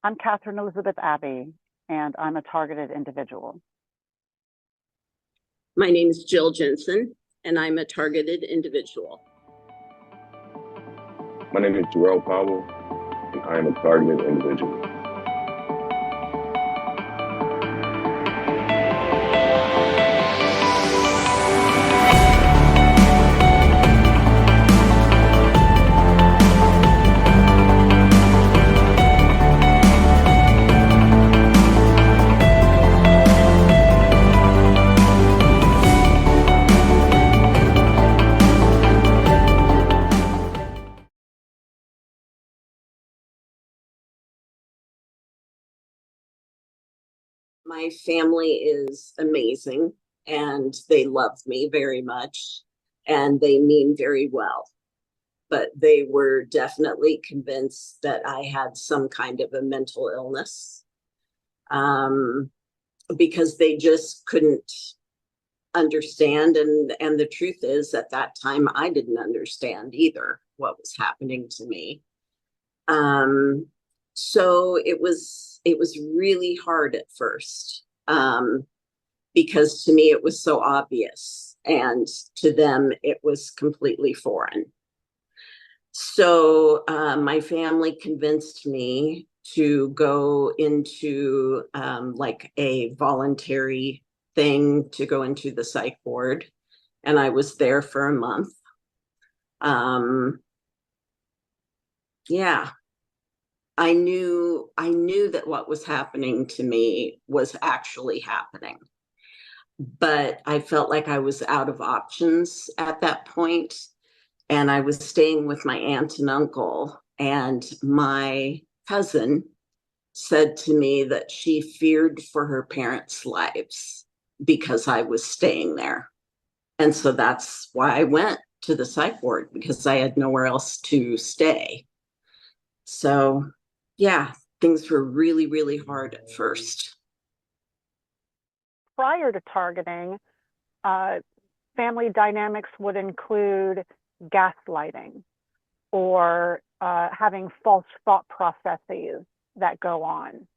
I'm Catherine Elizabeth Abbey, and I'm a targeted individual. My name is Jill Jensen, and I'm a targeted individual. My name is Jarrell Powell, and I am a targeted individual. My family is amazing, and they love me very much, and they mean very well. But they were definitely convinced that I had some kind of a mental illness, because they just couldn't understand. And the truth is, at that time, I didn't understand either what was happening to me. So it was really hard at first, because to me it was so obvious, and to them it was completely foreign. So my family convinced me to go into like a voluntary thing to go into the psych ward, and I was there for a month. Yeah, I knew that what was happening to me was actually happening, but I felt like I was out of options at that point, and I was staying with my aunt and uncle, and my cousin said to me that she feared for her parents' lives because I was staying there. And so that's why I went to the psych ward, because I had nowhere else to stay. So, yeah, things were really, really hard at first. Prior to targeting, uh, family dynamics would include gaslighting or having false thought processes that go on.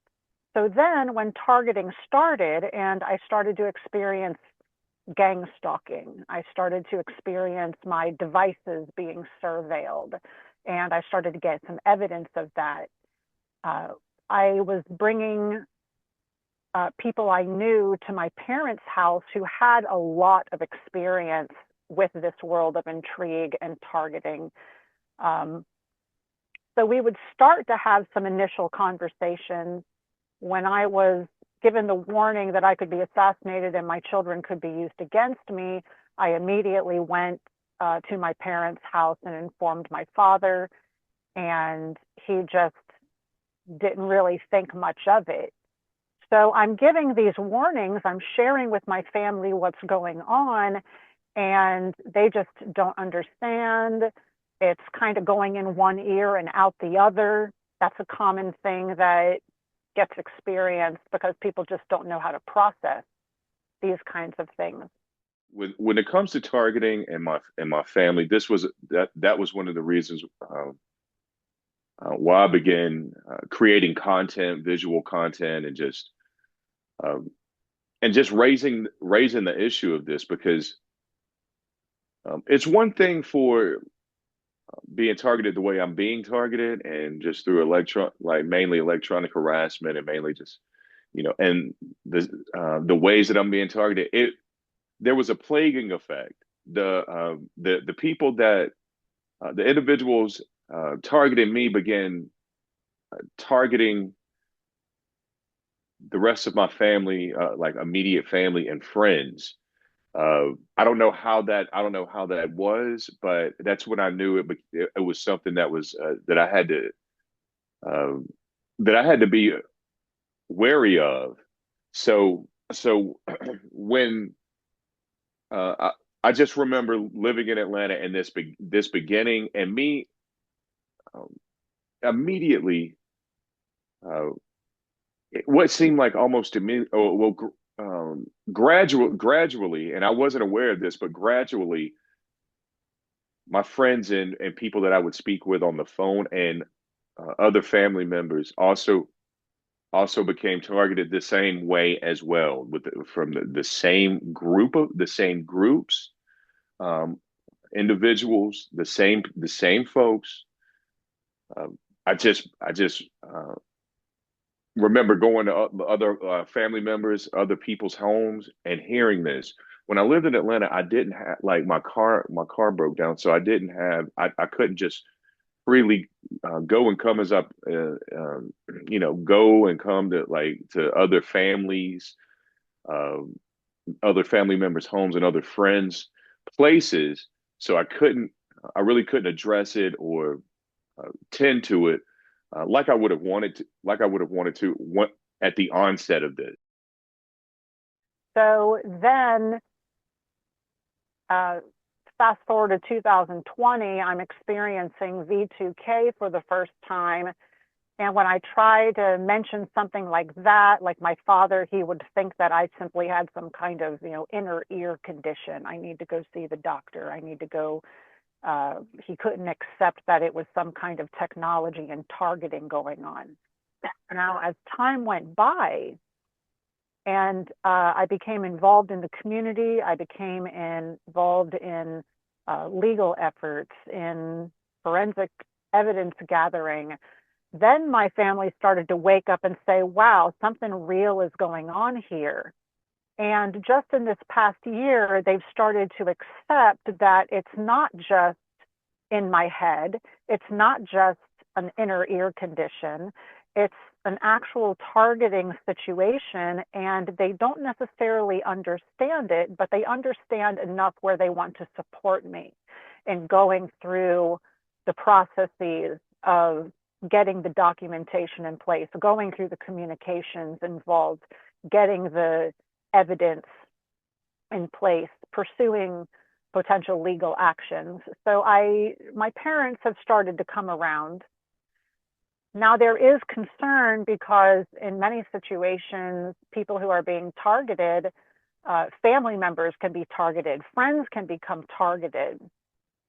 So then, when targeting started, and I started to experience gang stalking, I started to experience my devices being surveilled, and I started to get some evidence of that. Uh, I was bringing people I knew to my parents' house who had a lot of experience with this world of intrigue and targeting. Um, so we would start to have some initial conversations. When I was given the warning that I could be assassinated and my children could be used against me, I immediately went to my parents' house and informed my father, and he just didn't really think much of it. So I'm giving these warnings, I'm sharing with my family what's going on, and they just don't understand. It's kind of going in one ear and out the other. That's a common thing that gets experienced because people just don't know how to process these kinds of things. When it comes to targeting and my family, that was one of the reasons why I began creating content, visual content, um, and just raising the issue of this, because it's one thing for being targeted the way I'm being targeted, and just through mainly electronic harassment, and mainly just and the ways that I'm being targeted. There was a plaguing effect. The people that the individuals targeting me began targeting the rest of my family, like immediate family and friends. I don't know how that was, but that's when I knew it was something that was uh, that I had to be wary of. So when I just remember living in Atlanta, and this beginning, and me um, immediately, uh, what seemed like almost immediate, gradually, and I wasn't aware of this, but gradually, my friends and people that I would speak with on the phone, and other family members also. also became targeted the same way as well, from the same groups, um, individuals, the same folks. I just remember going to other family members, other people's homes, and hearing this. When I lived in Atlanta, I didn't have, like, my car broke down, so I couldn't just freely go and come as I go and come to uh, other family members' homes and other friends' places. So I really couldn't address it or tend to it like I would have wanted to at the onset of this. So then, uh, fast forward to 2020, I'm experiencing V2K for the first time. And when I try to mention something like that, like my father, he would think that I simply had some kind of, inner ear condition. I need to go see the doctor. I need to go. He couldn't accept that it was some kind of technology and targeting going on. Now, as time went by, and I became involved in the community, I became involved in legal efforts, in forensic evidence gathering. Then my family started to wake up and say, wow, something real is going on here. And just in this past year, they've started to accept that it's not just in my head, it's not just an inner ear condition, it's an actual targeting situation, and they don't necessarily understand it, but they understand enough where they want to support me in going through the processes of getting the documentation in place, going through the communications involved, getting the evidence in place, pursuing potential legal actions. So my parents have started to come around. Now there is concern because in many situations, people who are being targeted, family members can be targeted, friends can become targeted.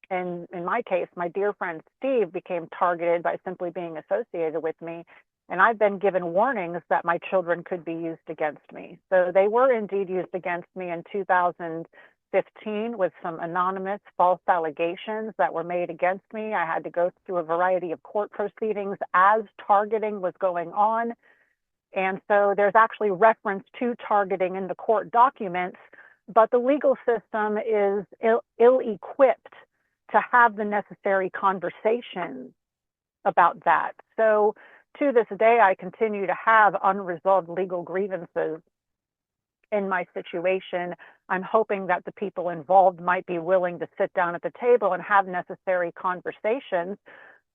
And in my case, my dear friend Steve became targeted by simply being associated with me. And I've been given warnings that my children could be used against me. So they were indeed used against me in 2015 with some anonymous false allegations that were made against me. I had to go through a variety of court proceedings as targeting was going on. And so there's actually reference to targeting in the court documents, but the legal system is ill-equipped to have the necessary conversations about that. So to this day, I continue to have unresolved legal grievances in my situation. I'm hoping that the people involved might be willing to sit down at the table and have necessary conversations,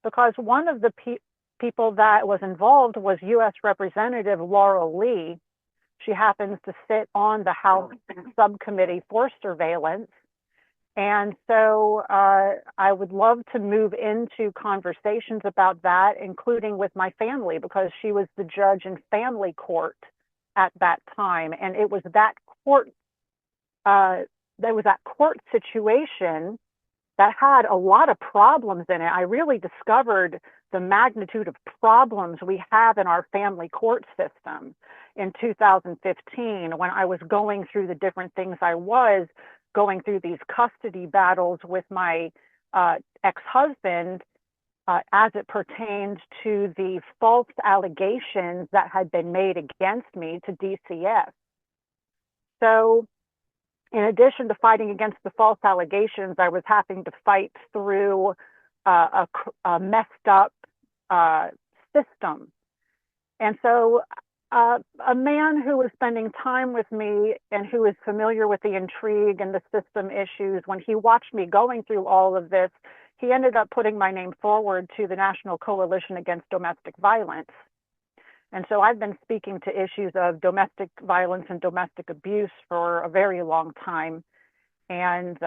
because one of the people that was involved was U.S. Representative Laurel Lee. She happens to sit on the House Subcommittee for Surveillance. And so I would love to move into conversations about that, including with my family, because she was the judge in family court at that time. And it was that court situation that had a lot of problems in it. I really discovered the magnitude of problems we have in our family court system in 2015 when I was going through the different things I was going through these custody battles with my ex-husband as it pertained to the false allegations that had been made against me to DCF. So in addition to fighting against the false allegations, I was having to fight through a messed up system. And so a man who was spending time with me and who is familiar with the intrigue and the system issues, when he watched me going through all of this, he ended up putting my name forward to the National Coalition Against Domestic Violence. And so I've been speaking to issues of domestic violence and domestic abuse for a very long time. And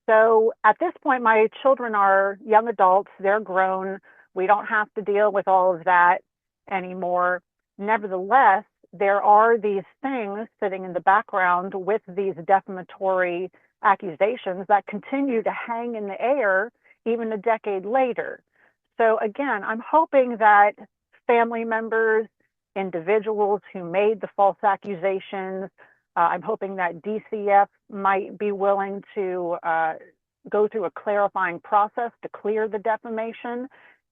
so at this point, my children are young adults, they're grown. We don't have to deal with all of that anymore. Nevertheless, there are these things sitting in the background with these defamatory accusations that continue to hang in the air even a decade later. So again, I'm hoping that family members, individuals who made the false accusations. I'm hoping that DCF might be willing to go through a clarifying process to clear the defamation.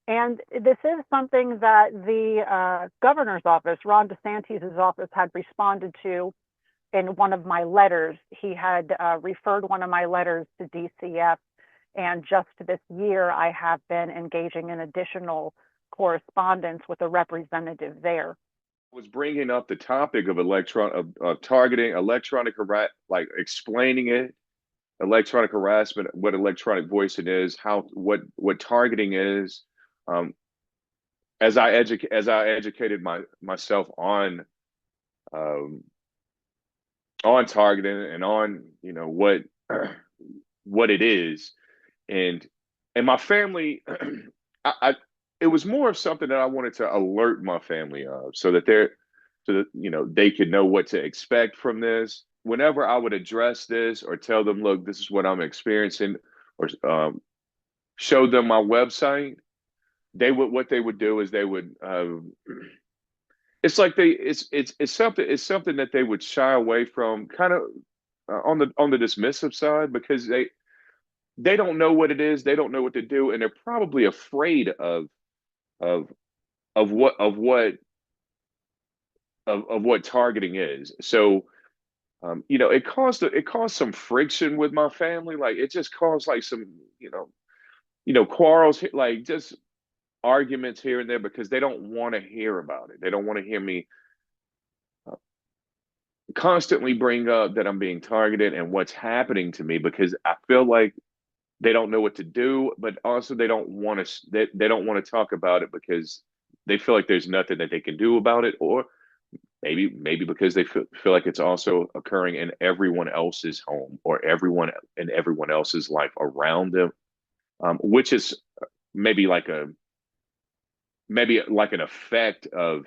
And this is something that the governor's office, Ron DeSantis' office, had responded to in one of my letters. He had referred one of my letters to DCF. And just this year, I have been engaging in additional correspondence with a representative there. Was bringing up the topic of targeting, like explaining it, electronic harassment, what electronic voicing is, what targeting is. As I educated myself on targeting and on what it is, and my family, it was more of something that I wanted to alert my family of, so that they could know what to expect from this. Whenever I would address this or tell them, look, this is what I'm experiencing, or show them my website, what they would do is they would it's like it's something that they would shy away from, kind of on the dismissive side, because they don't know what it is, they don't know what to do, and they're probably afraid of what targeting is. So it caused some friction with my family. Like, it just caused like some quarrels, like just arguments here and there, because they don't want to hear about it. They don't want to hear me constantly bring up that I'm being targeted and what's happening to me, because I feel like they don't know what to do, but also they don't want to talk about it because they feel like there's nothing that they can do about it, or maybe because they feel like it's also occurring in everyone else's home or everyone else's life around them, which is maybe like an effect of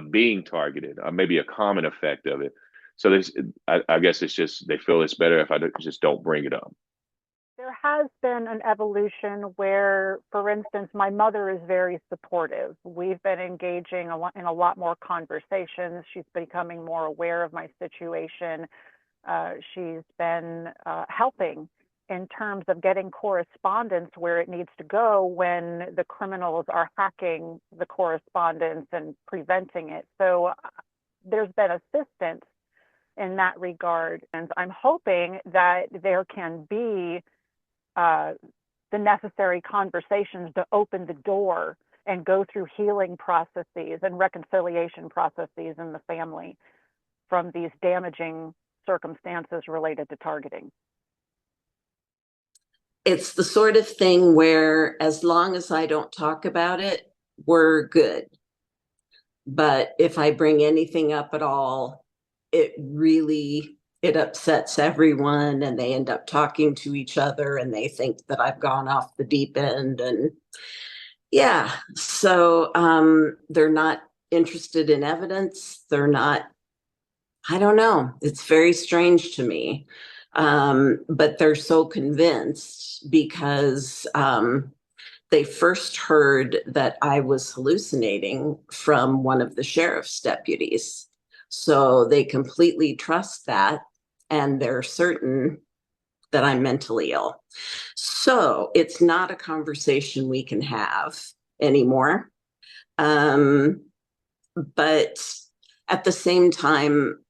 being targeted, maybe a common effect of it. So I guess it's just they feel it's better if I just don't bring it up. There has been an evolution where, for instance, my mother is very supportive. We've been engaging in a lot more conversations. She's becoming more aware of my situation. She's been helping in terms of getting correspondence where it needs to go when the criminals are hacking the correspondence and preventing it. So there's been assistance in that regard. And I'm hoping that there can be the necessary conversations to open the door and go through healing processes and reconciliation processes in the family from these damaging circumstances related to targeting. It's the sort of thing where, as long as I don't talk about it, we're good. But if I bring anything up at all, it upsets everyone, and they end up talking to each other, and they think that I've gone off the deep end. And yeah, so they're not interested in evidence. They're not, I don't know. It's very strange to me. But they're so convinced because they first heard that I was hallucinating from one of the sheriff's deputies. So they completely trust that, and they're certain that I'm mentally ill. So it's not a conversation we can have anymore. But at the same time,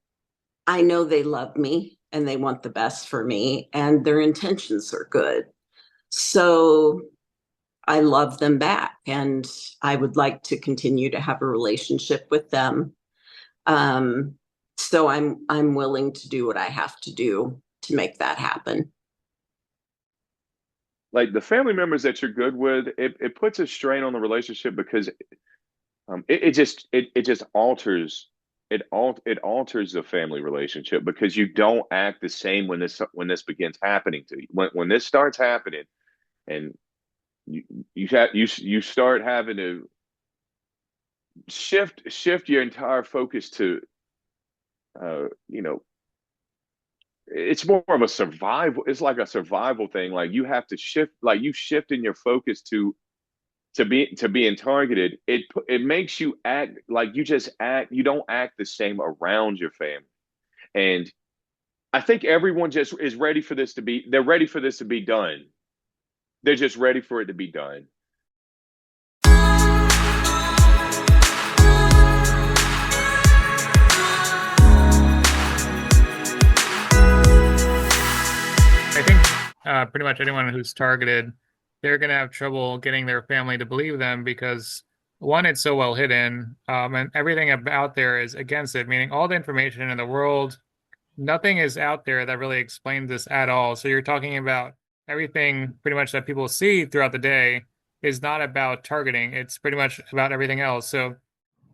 I know they love me and they want the best for me, and their intentions are good. So I love them back, and I would like to continue to have a relationship with them. So I'm willing to do what I have to do to make that happen. Like, the family members that you're good with, it puts a strain on the relationship, because it just alters the family relationship, because you don't act the same when this begins happening to you. When this starts happening, and you start having to shift your entire focus to it's more of a survival. It's like a survival thing. Like, you have to shift, like you shift in your focus to to being targeted, it makes you act like you don't act the same around your family. And I think everyone just is ready for this to be, they're ready for this to be done. They're just ready for it to be done. I think pretty much anyone who's targeted, they're going to have trouble getting their family to believe them because one, it's so well hidden, and everything out there is against it, meaning all the information in the world, nothing is out there that really explains this at all. So you're talking about everything pretty much that people see throughout the day is not about targeting. It's pretty much about everything else. So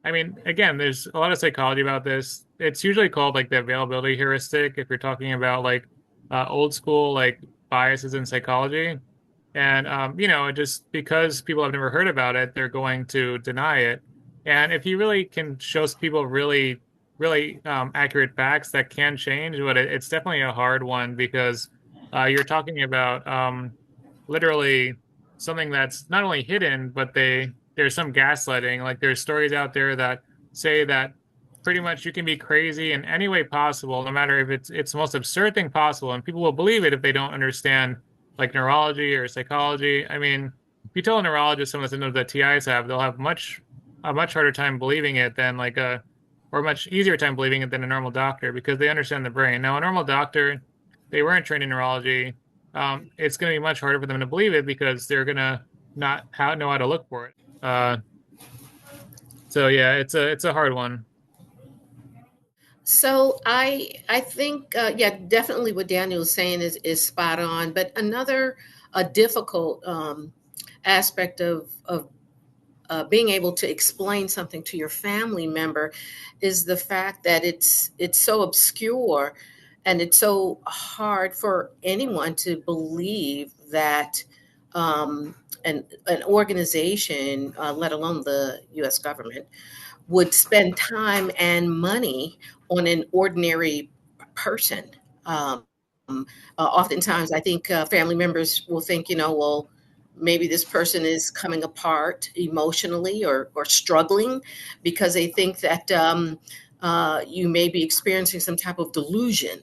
I mean, again, there's a lot of psychology about this. It's usually called like the availability heuristic if you're talking about like old school like biases in psychology. And just because people have never heard about it, they're going to deny it. And if you really can show people really, really accurate facts that can change, but it's definitely a hard one because you're talking about literally something that's not only hidden, but there's some gaslighting. Like there's stories out there that say that pretty much you can be crazy in any way possible, no matter if it's the most absurd thing possible, and people will believe it if they don't understand like neurology or psychology. I mean, if you tell a neurologist some of the symptoms that TIs have, they'll have a much harder time believing it than like a or much easier time believing it than a normal doctor because they understand the brain. Now, a normal doctor, they weren't trained in neurology. It's going to be much harder for them to believe it because they're going to not know how to look for it. So yeah, it's a hard one. So I think yeah, definitely what Daniel is saying is spot on. But another difficult aspect of being able to explain something to your family member is the fact that it's so obscure and it's so hard for anyone to believe that an organization, let alone the U.S. government, would spend time and money on an ordinary person. Oftentimes, I think family members will think, well, maybe this person is coming apart emotionally or struggling because they think that you may be experiencing some type of delusion.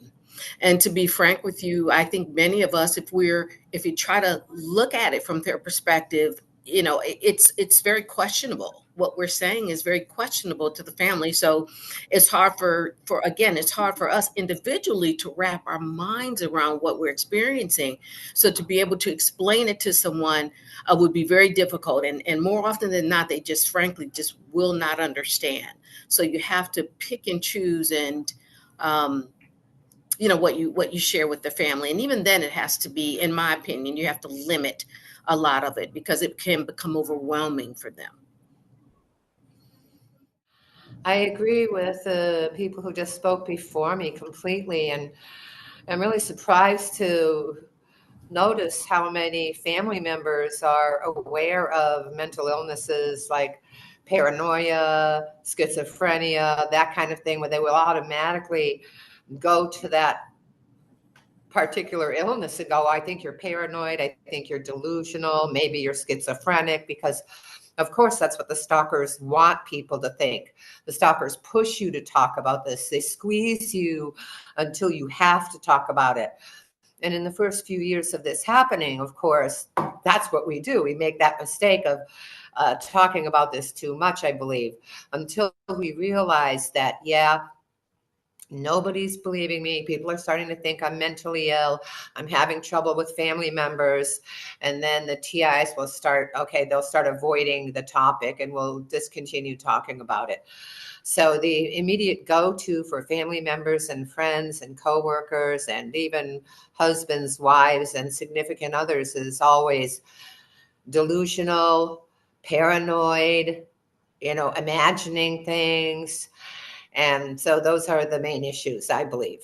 And to be frank with you, I think many of us, if you try to look at it from their perspective, it's very questionable. What we're saying is very questionable to the family. So it's hard it's hard for us individually to wrap our minds around what we're experiencing. So to be able to explain it to someone would be very difficult. And more often than not, they just frankly just will not understand. So you have to pick and choose and what you share with the family. And even then it has to be, in my opinion, you have to limit a lot of it because it can become overwhelming for them. I agree with the people who just spoke before me completely, and I'm really surprised to notice how many family members are aware of mental illnesses like paranoia, schizophrenia, that kind of thing, where they will automatically go to that particular illness and go, I think you're paranoid, I think you're delusional, maybe you're schizophrenic, because of course that's what the stalkers want people to think. The stalkers push you to talk about this. They squeeze you until you have to talk about it. And in the first few years of this happening, of course, that's what we do. We make that mistake of talking about this too much, I believe, until we realize that, yeah, nobody's believing me. People are starting to think I'm mentally ill. I'm having trouble with family members. And then the TIs will they'll start avoiding the topic and we'll discontinue talking about it. So the immediate go-to for family members and friends and coworkers and even husbands, wives, and significant others is always delusional, paranoid, imagining things. And so those are the main issues, I believe.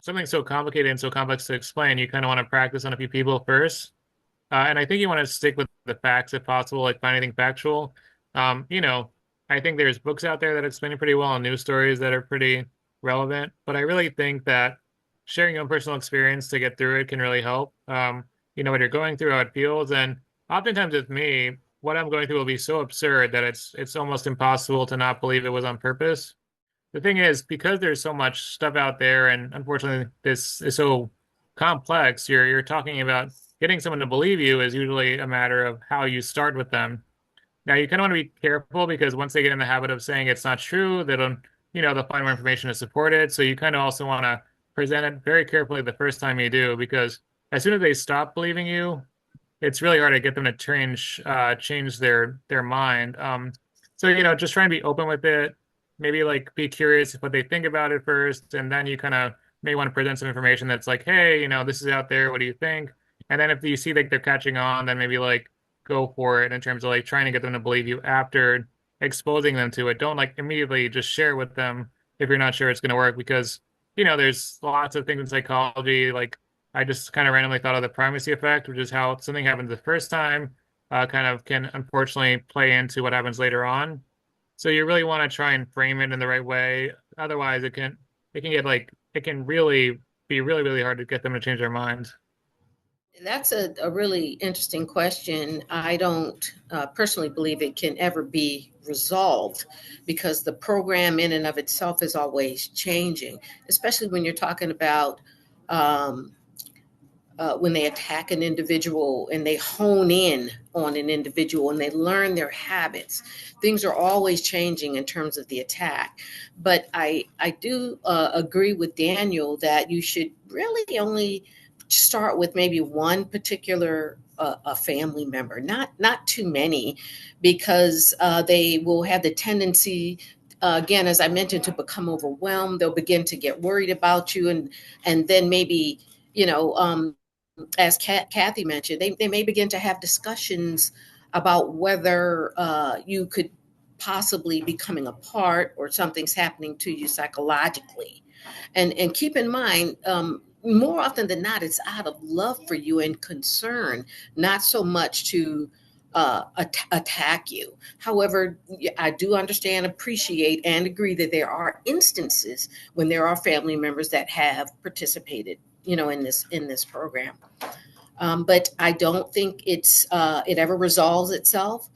Something so complicated and so complex to explain, you kind of want to practice on a few people first. And I think you want to stick with the facts if possible, like find anything factual. I think there's books out there that explain it pretty well and news stories that are pretty relevant. But I really think that sharing your own personal experience to get through it can really help. When you're going through how it feels, and oftentimes with me, what I'm going through will be so absurd that it's almost impossible to not believe it was on purpose. The thing is, because there's so much stuff out there, and unfortunately this is so complex, you're talking about getting someone to believe you is usually a matter of how you start with them. Now you kind of want to be careful because once they get in the habit of saying it's not true, they'll find more information to support it. So you kind of also want to present it very carefully the first time you do, because as soon as they stop believing you, it's really hard to get them to change their mind. So just try and be open with it. Maybe like be curious what they think about it first, and then you kind of may want to present some information that's like, hey, this is out there. What do you think? And then if you see like they're catching on, then maybe like go for it in terms of like trying to get them to believe you after exposing them to it. Don't like immediately just share with them if you're not sure it's going to work, because there's lots of things in psychology like I just kind of randomly thought of the primacy effect, which is how something happens the first time, kind of can unfortunately play into what happens later on. So you really want to try and frame it in the right way. Otherwise, it can really be really, really hard to get them to change their minds. That's a really interesting question. I don't personally believe it can ever be resolved because the program in and of itself is always changing, especially when you're talking about um, when they attack an individual and they hone in on an individual and they learn their habits. Things are always changing in terms of the attack. But I do agree with Daniel that you should really only start with maybe one particular a family member, not too many, because they will have the tendency, again, as I mentioned, to become overwhelmed. They'll begin to get worried about you, and then maybe as Kathy mentioned, they may begin to have discussions about whether you could possibly be coming apart or something's happening to you psychologically. And keep in mind, more often than not, it's out of love for you and concern, not so much to attack you. However, I do understand, appreciate, and agree that there are instances when there are family members that have participated, in this program. But I don't think it ever resolves itself.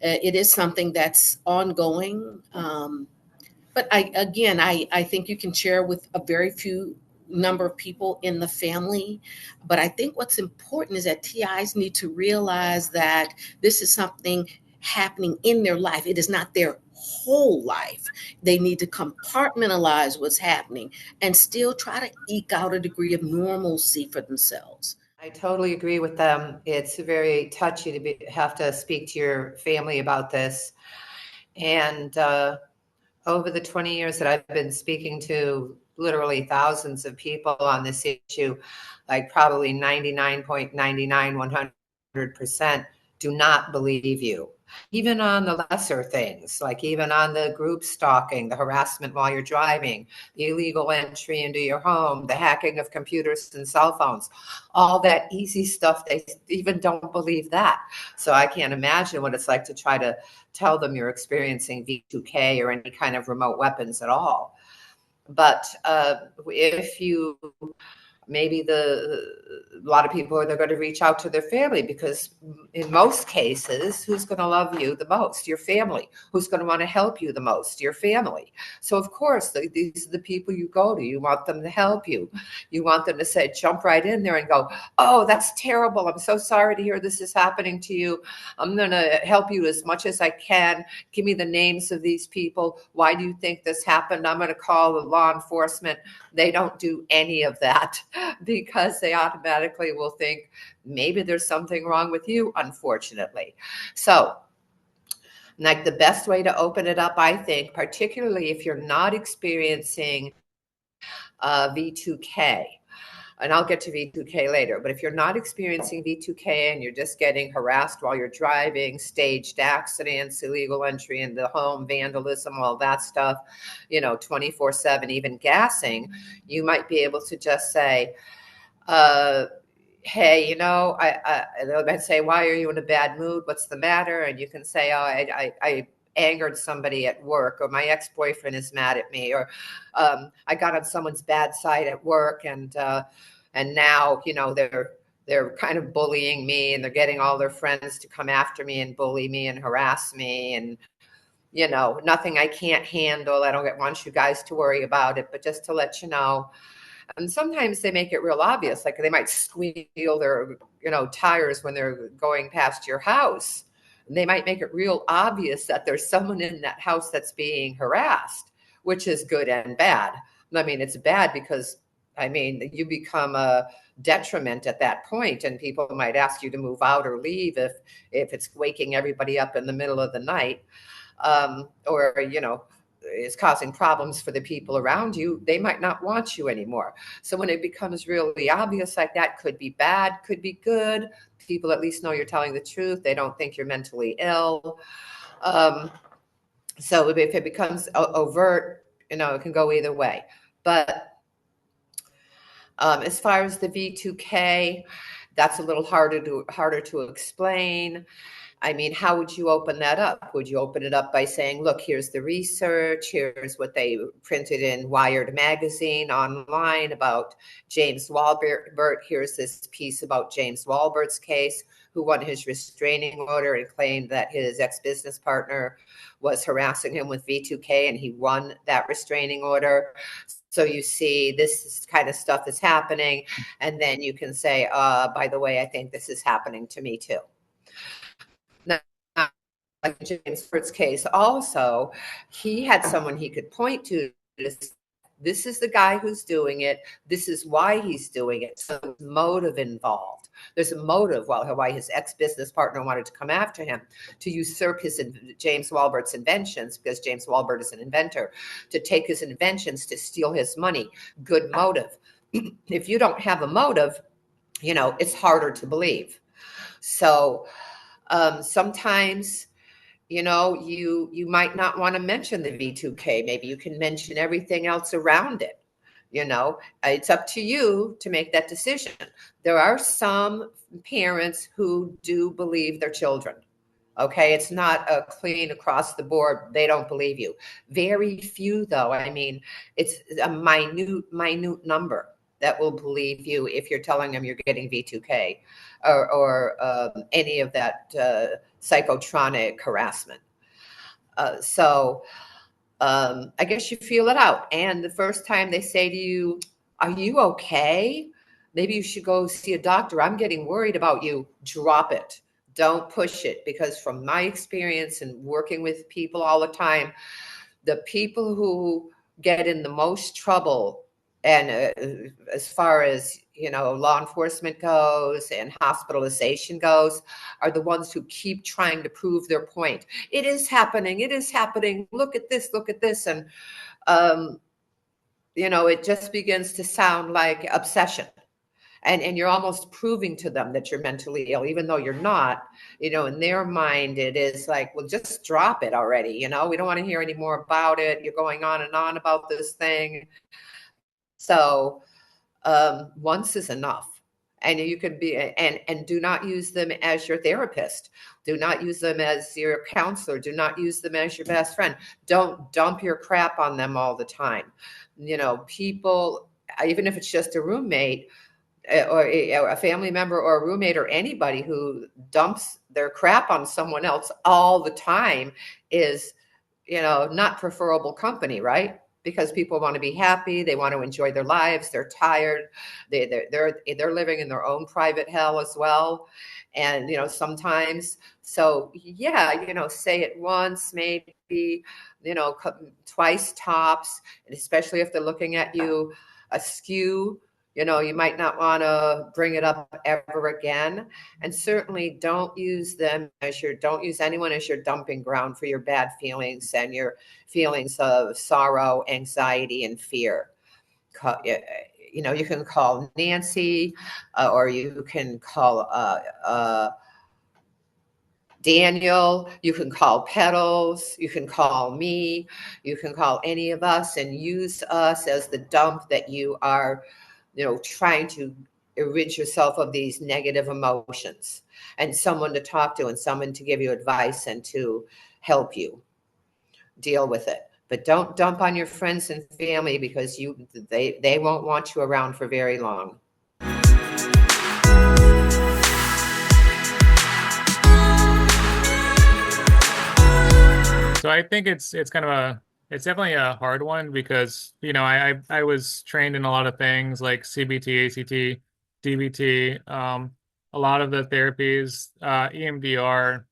It is something that's ongoing. But I think you can share with a very few number of people in the family. But I think what's important is that TIs need to realize that this is something happening in their life. It is not their whole life. They need to compartmentalize what's happening and still try to eke out a degree of normalcy for themselves. I totally agree with them. It's very touchy to have to speak to your family about this. And over the 20 years that I've been speaking to literally thousands of people on this issue, like probably 99.99, 100% do not believe you. Even on the lesser things, like even on the group stalking, the harassment while you're driving, the illegal entry into your home, the hacking of computers and cell phones, all that easy stuff, they even don't believe that. So I can't imagine what it's like to try to tell them you're experiencing V2K or any kind of remote weapons at all. But if you maybe a lot of people they're going to reach out to their family, because in most cases, who's going to love you the most? Your family. Who's going to want to help you the most? Your family. So of course, these are the people you go to. You want them to help you. You want them to say, jump right in there and go, oh, that's terrible. I'm so sorry to hear this is happening to you. I'm going to help you as much as I can. Give me the names of these people. Why do you think this happened? I'm going to call the law enforcement. They don't do any of that because they automatically will think maybe there's something wrong with you, unfortunately. So, like the best way to open it up, I think, particularly if you're not experiencing V2K, and I'll get to V2K later, but if you're not experiencing V2K and you're just getting harassed while you're driving, staged accidents, illegal entry in the home, vandalism, all that stuff, 24/7, even gassing, you might be able to just say, hey, they'll say, why are you in a bad mood? What's the matter? And you can say, oh, I angered somebody at work, or my ex-boyfriend is mad at me, or I got on someone's bad side at work, and now, you know, they're kind of bullying me, and they're getting all their friends to come after me and bully me and harass me, and, you know, nothing I can't handle. I don't want you guys to worry about it, but just to let you know. And sometimes they make it real obvious, like they might squeal their, you know, tires when they're going past your house. And they might make it real obvious that there's someone in that house that's being harassed, which is good and bad. I mean, it's bad because, I mean, you become a detriment at that point, and people might ask you to move out or leave if it's waking everybody up in the middle of the night, or, you know, is causing problems for the people around you. They might not want you anymore. So when it becomes really obvious like that, could be bad, could be good. People at least know you're telling the truth. They don't think you're mentally ill. So if it becomes overt, you know, it can go either way. But as far as the V2K, that's a little harder to explain. I mean, how would you open that up? Would you open it up by saying, look, here's the research, here's what they printed in Wired magazine online about James Walbert, here's this piece about James Walbert's case, who won his restraining order and claimed that his ex-business partner was harassing him with V2K, and he won that restraining order. So you see this kind of stuff is happening, and then you can say, by the way, I think this is happening to me too. Now, like James Ford's case, also, he had someone he could point to. This is the guy who's doing it. This is why he's doing it. So there's motive involved. There's a motive why his ex-business partner wanted to come after him, to usurp James Walbert's inventions, because James Walbert is an inventor, to take his inventions to steal his money. Good motive. If you don't have a motive, you know, it's harder to believe. So sometimes, you know, you might not want to mention the V2K. Maybe you can mention everything else around it. You know, it's up to you to make that decision. There are some parents who do believe their children. Okay, it's not a clean across the board. They don't believe you. Very few, though. I mean, it's a minute number that will believe you if you're telling them you're getting V2K or any of that psychotronic harassment. So I guess you feel it out. And the first time they say to you, are you okay? Maybe you should go see a doctor. I'm getting worried about you. Drop it. Don't push it, because from my experience and working with people all the time, the people who get in the most trouble, and as far as, you know, law enforcement goes and hospitalization goes, are the ones who keep trying to prove their point. It is happening. It is happening. Look at this. Look at this. And, you know, it just begins to sound like obsession. And you're almost proving to them that you're mentally ill, even though you're not. You know, in their mind, it is like, well, just drop it already. You know, we don't want to hear any more about it. You're going on and on about this thing. So once is enough. And you can be, and do not use them as your therapist. Do not use them as your counselor. Do not use them as your best friend. Don't dump your crap on them all the time. You know, people, even if it's just a roommate, or a family member or a roommate or anybody who dumps their crap on someone else all the time is, you know, not preferable company, right? Because people want to be happy, they want to enjoy their lives, they're tired, they're living in their own private hell as well. And, you know, sometimes, so yeah, you know, say it once, maybe, you know, twice tops, and especially if they're looking at you askew. You know, you might not want to bring it up ever again. And certainly don't use anyone as your dumping ground for your bad feelings and your feelings of sorrow, anxiety, and fear. You know, you can call Nancy, or you can call Daniel, you can call Petals, you can call me, you can call any of us, and use us as the dump that you are, you know, trying to rid yourself of these negative emotions, and someone to talk to and someone to give you advice and to help you. deal with it. But don't dump on your friends and family, because they won't want you around for very long. So I think it's it's definitely a hard one because I was trained in a lot of things like CBT, ACT, DBT, a lot of the therapies, EMDR,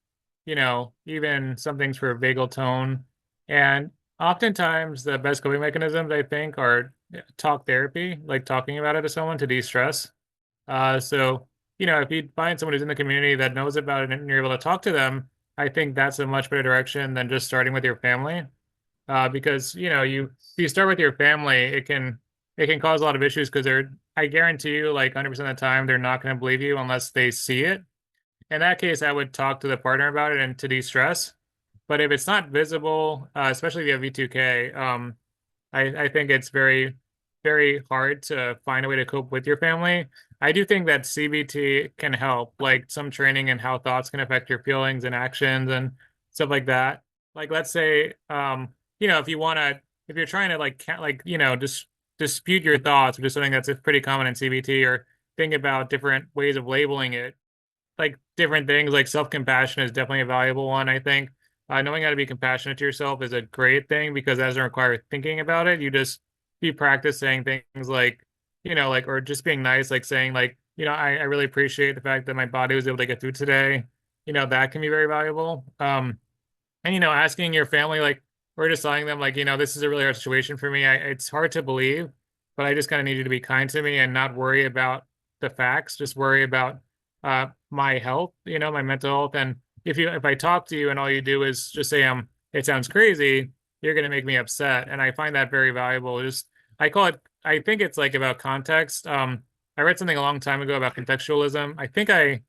even some things for vagal tone, and oftentimes the best coping mechanisms I think are talk therapy, like talking about it to someone to de-stress. So, if you find someone who's in the community that knows about it and you're able to talk to them, I think that's a much better direction than just starting with your family. Because, if you start with your family, it can cause a lot of issues because I guarantee you, like 100% of the time, they're not going to believe you unless they see it. In that case, I would talk to the partner about it and to de-stress. But if it's not visible, especially if you have V2K, I think it's very, very hard to find a way to cope with your family. I do think that CBT can help, like some training in how thoughts can affect your feelings and actions and stuff like that. Like, let's say, if you're trying to just dispute your thoughts, which is something that's pretty common in CBT, or think about different ways of labeling it, like different things, like self-compassion is definitely a valuable one, I think. Knowing how to be compassionate to yourself is a great thing because it doesn't require thinking about it. You just be practice saying things like, or just being nice, like saying like, I really appreciate the fact that my body was able to get through today. That can be very valuable. And asking your family, like, or just telling them like, this is a really hard situation for me. It's hard to believe, but I just kind of need you to be kind to me and not worry about the facts. Just worry about my health, my mental health. And if I talk to you and all you do is just say it sounds crazy, you're going to make me upset. And I find that very valuable. I think it's like about context. I read something a long time ago about contextualism. I think I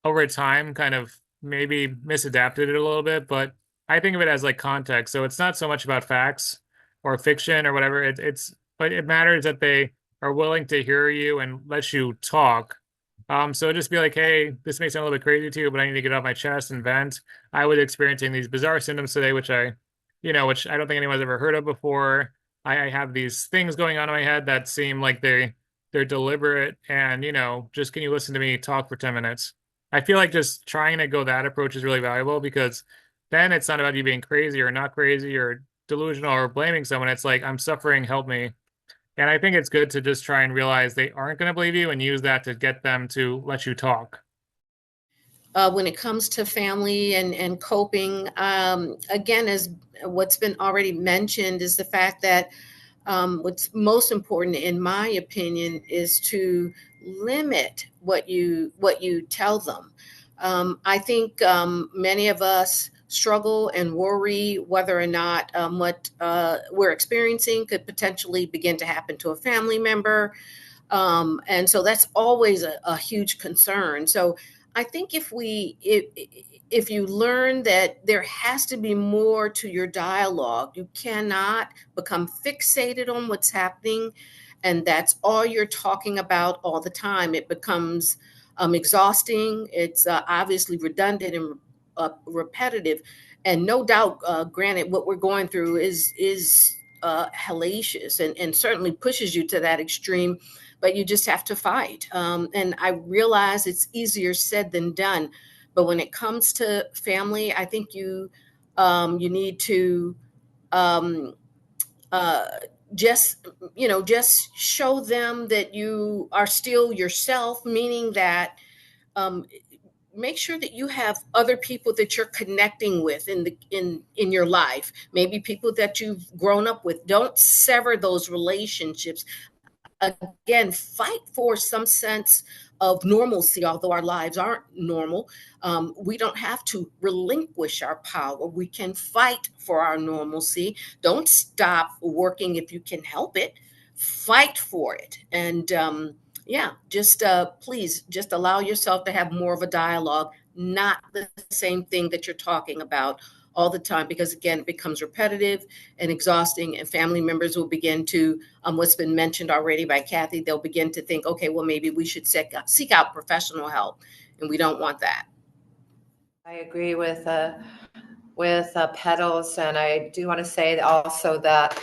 over time kind of maybe misadapted it a little bit, but I think of it as like context. So it's not so much about facts or fiction or whatever. But it matters that they are willing to hear you and let you talk. So just be like, hey, this may sound a little bit crazy to you, but I need to get off my chest and vent. I was experiencing these bizarre symptoms today, which I don't think anyone's ever heard of before. I have these things going on in my head that seem like they're deliberate, and just can you listen to me talk for 10 minutes? I feel like just trying to go that approach is really valuable because then it's not about you being crazy or not crazy or delusional or blaming someone. It's like, I'm suffering, help me. And I think it's good to just try and realize they aren't going to believe you and use that to get them to let you talk. When it comes to family and coping, again, as what's been already mentioned, is the fact that what's most important, in my opinion, is to limit what you tell them. I think many of us struggle and worry whether or not what we're experiencing could potentially begin to happen to a family member. And so that's always a huge concern. So I think if you learn that there has to be more to your dialogue, you cannot become fixated on what's happening, and that's all you're talking about all the time. It becomes exhausting. It's obviously redundant and repetitive, and no doubt, granted, what we're going through is hellacious and certainly pushes you to that extreme. But you just have to fight. And I realize it's easier said than done. But when it comes to family, I think you need to just show them that you are still yourself, meaning that make sure that you have other people that you're connecting with in your life, maybe people that you've grown up with. Don't sever those relationships. Again, fight for some sense of normalcy, although our lives aren't normal. We don't have to relinquish our power. We can fight for our normalcy. Don't stop working if you can help it. Fight for it. And please just allow yourself to have more of a dialogue, not the same thing that you're talking about all the time, because again, it becomes repetitive and exhausting, and family members will begin to, what's been mentioned already by Kathy, they'll begin to think, okay, well, maybe we should seek out professional help, and we don't want that. I agree with with pedals, and I do want to say also that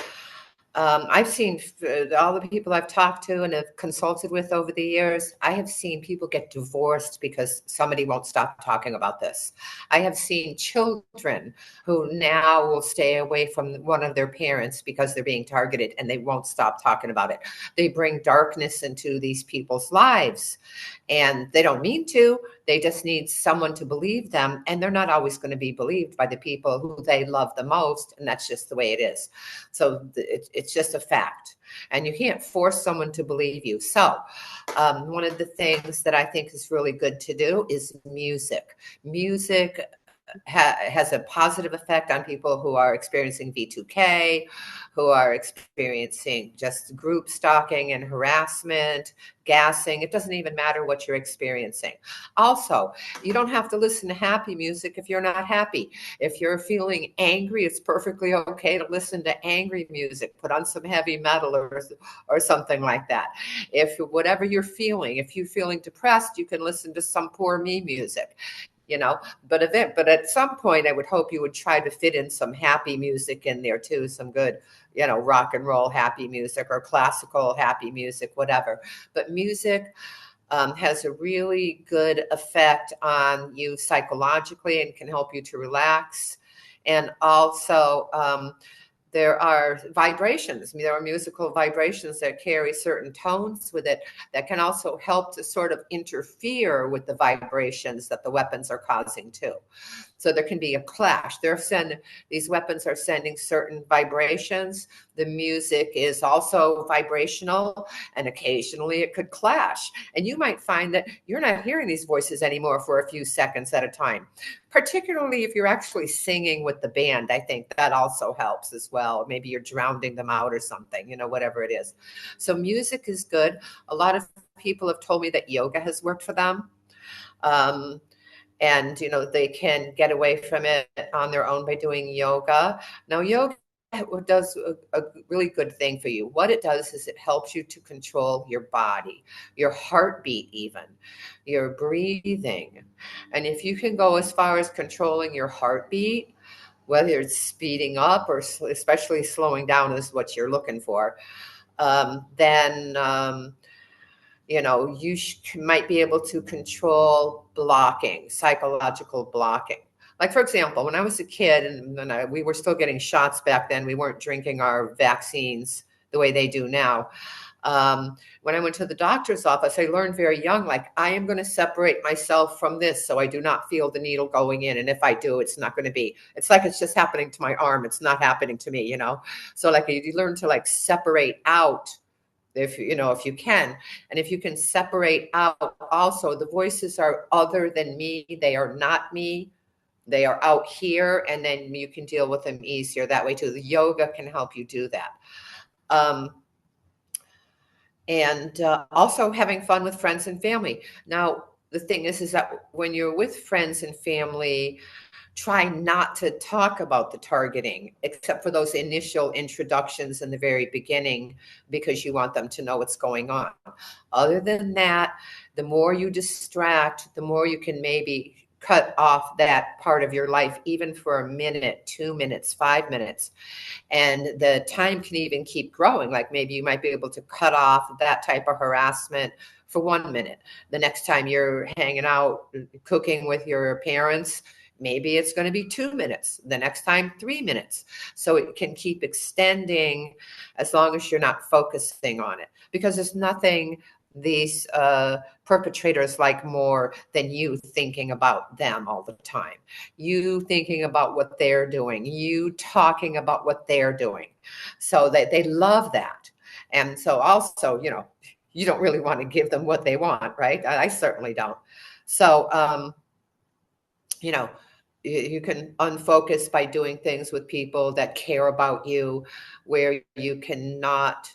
I've seen all the people I've talked to and have consulted with over the years, I have seen people get divorced because somebody won't stop talking about this. I have seen children who now will stay away from one of their parents because they're being targeted and they won't stop talking about it. They bring darkness into these people's lives, and they don't mean to. They just need someone to believe them, and they're not always going to be believed by the people who they love the most, and that's just the way it is. So it's just a fact, and you can't force someone to believe you. So one of the things that I think is really good to do is music. Music has a positive effect on people who are experiencing V2K, who are experiencing just group stalking and harassment, gassing. It doesn't even matter what you're experiencing. Also, you don't have to listen to happy music if you're not happy. If you're feeling angry, it's perfectly okay to listen to angry music. Put on some heavy metal or something like that. If whatever you're feeling, if you're feeling depressed, you can listen to some Poor Me music. But at some point, I would hope you would try to fit in some happy music in there too, some good, rock and roll happy music or classical happy music, whatever. But music has a really good effect on you psychologically and can help you to relax. And also, there are vibrations. I mean, there are musical vibrations that carry certain tones with it that can also help to sort of interfere with the vibrations that the weapons are causing too. So there can be a clash. These weapons are sending certain vibrations. The music is also vibrational, and occasionally it could clash. And you might find that you're not hearing these voices anymore for a few seconds at a time. Particularly if you're actually singing with the band, I think that also helps as well. Maybe you're drowning them out or something, whatever it is. So music is good. A lot of people have told me that yoga has worked for them. And they can get away from it on their own by doing yoga. Now, yoga does a really good thing for you. What it does is it helps you to control your body, your heartbeat, even your breathing. And if you can go as far as controlling your heartbeat, whether it's speeding up or especially slowing down is what you're looking for, then you might be able to control blocking, psychological blocking. Like, for example, when I was a kid and we were still getting shots back then, we weren't drinking our vaccines the way they do now. When I went to the doctor's office, I learned very young, like, I am going to separate myself from this so I do not feel the needle going in. And if I do, it's not going to be, it's like it's just happening to my arm. It's not happening to me, So like you learn to like separate out if you can. And if you can separate out also, the voices are other than me. They are not me. They are out here, and then you can deal with them easier that way too. The yoga can help you do that. And also having fun with friends and family. Now, the thing is that when you're with friends and family, try not to talk about the targeting except for those initial introductions in the very beginning, because you want them to know what's going on. Other than that, the more you distract, the more you can maybe cut off that part of your life, even for a minute, 2 minutes, 5 minutes. And the time can even keep growing. Like maybe you might be able to cut off that type of harassment for 1 minute. The next time you're hanging out, cooking with your parents, maybe it's going to be 2 minutes. The next time, 3 minutes. So it can keep extending as long as you're not focusing on it, because there's nothing these perpetrators like more than you thinking about them all the time. You thinking about what they're doing, you talking about what they're doing. So they love that. And so also, you don't really want to give them what they want, right? I certainly don't. So, you can unfocus by doing things with people that care about you, where you cannot,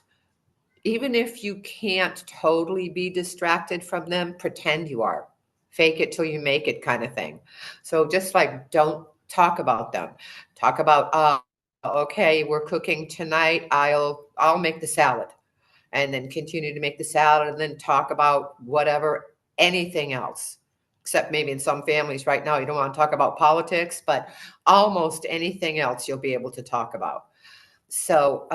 even if you can't totally be distracted from them, pretend you are. Fake it till you make it kind of thing. So just like, don't talk about them. Talk about, okay, we're cooking tonight. I'll make the salad, and then continue to make the salad, and then talk about whatever, anything else. except maybe in some families right now, you don't want to talk about politics, but almost anything else you'll be able to talk about. So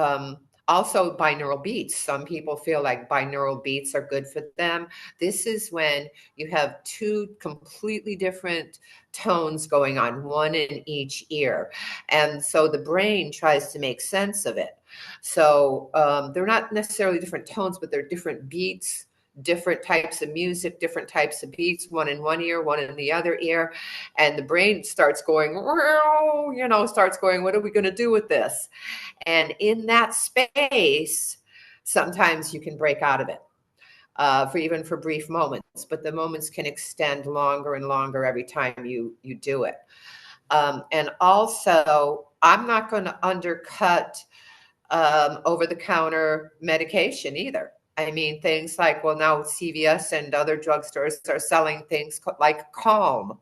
also binaural beats. Some people feel like binaural beats are good for them. This is when you have two completely different tones going on, one in each ear. And so the brain tries to make sense of it. So they're not necessarily different tones, but they're different beats, different types of music, different types of beats, one in one ear, one in the other ear. And the brain starts going, starts going, what are we going to do with this? And in that space, sometimes you can break out of it for brief moments, but the moments can extend longer and longer every time you do it. And also, I'm not going to undercut over-the-counter medication either. I mean, things like, well, now CVS and other drugstores are selling things like Calm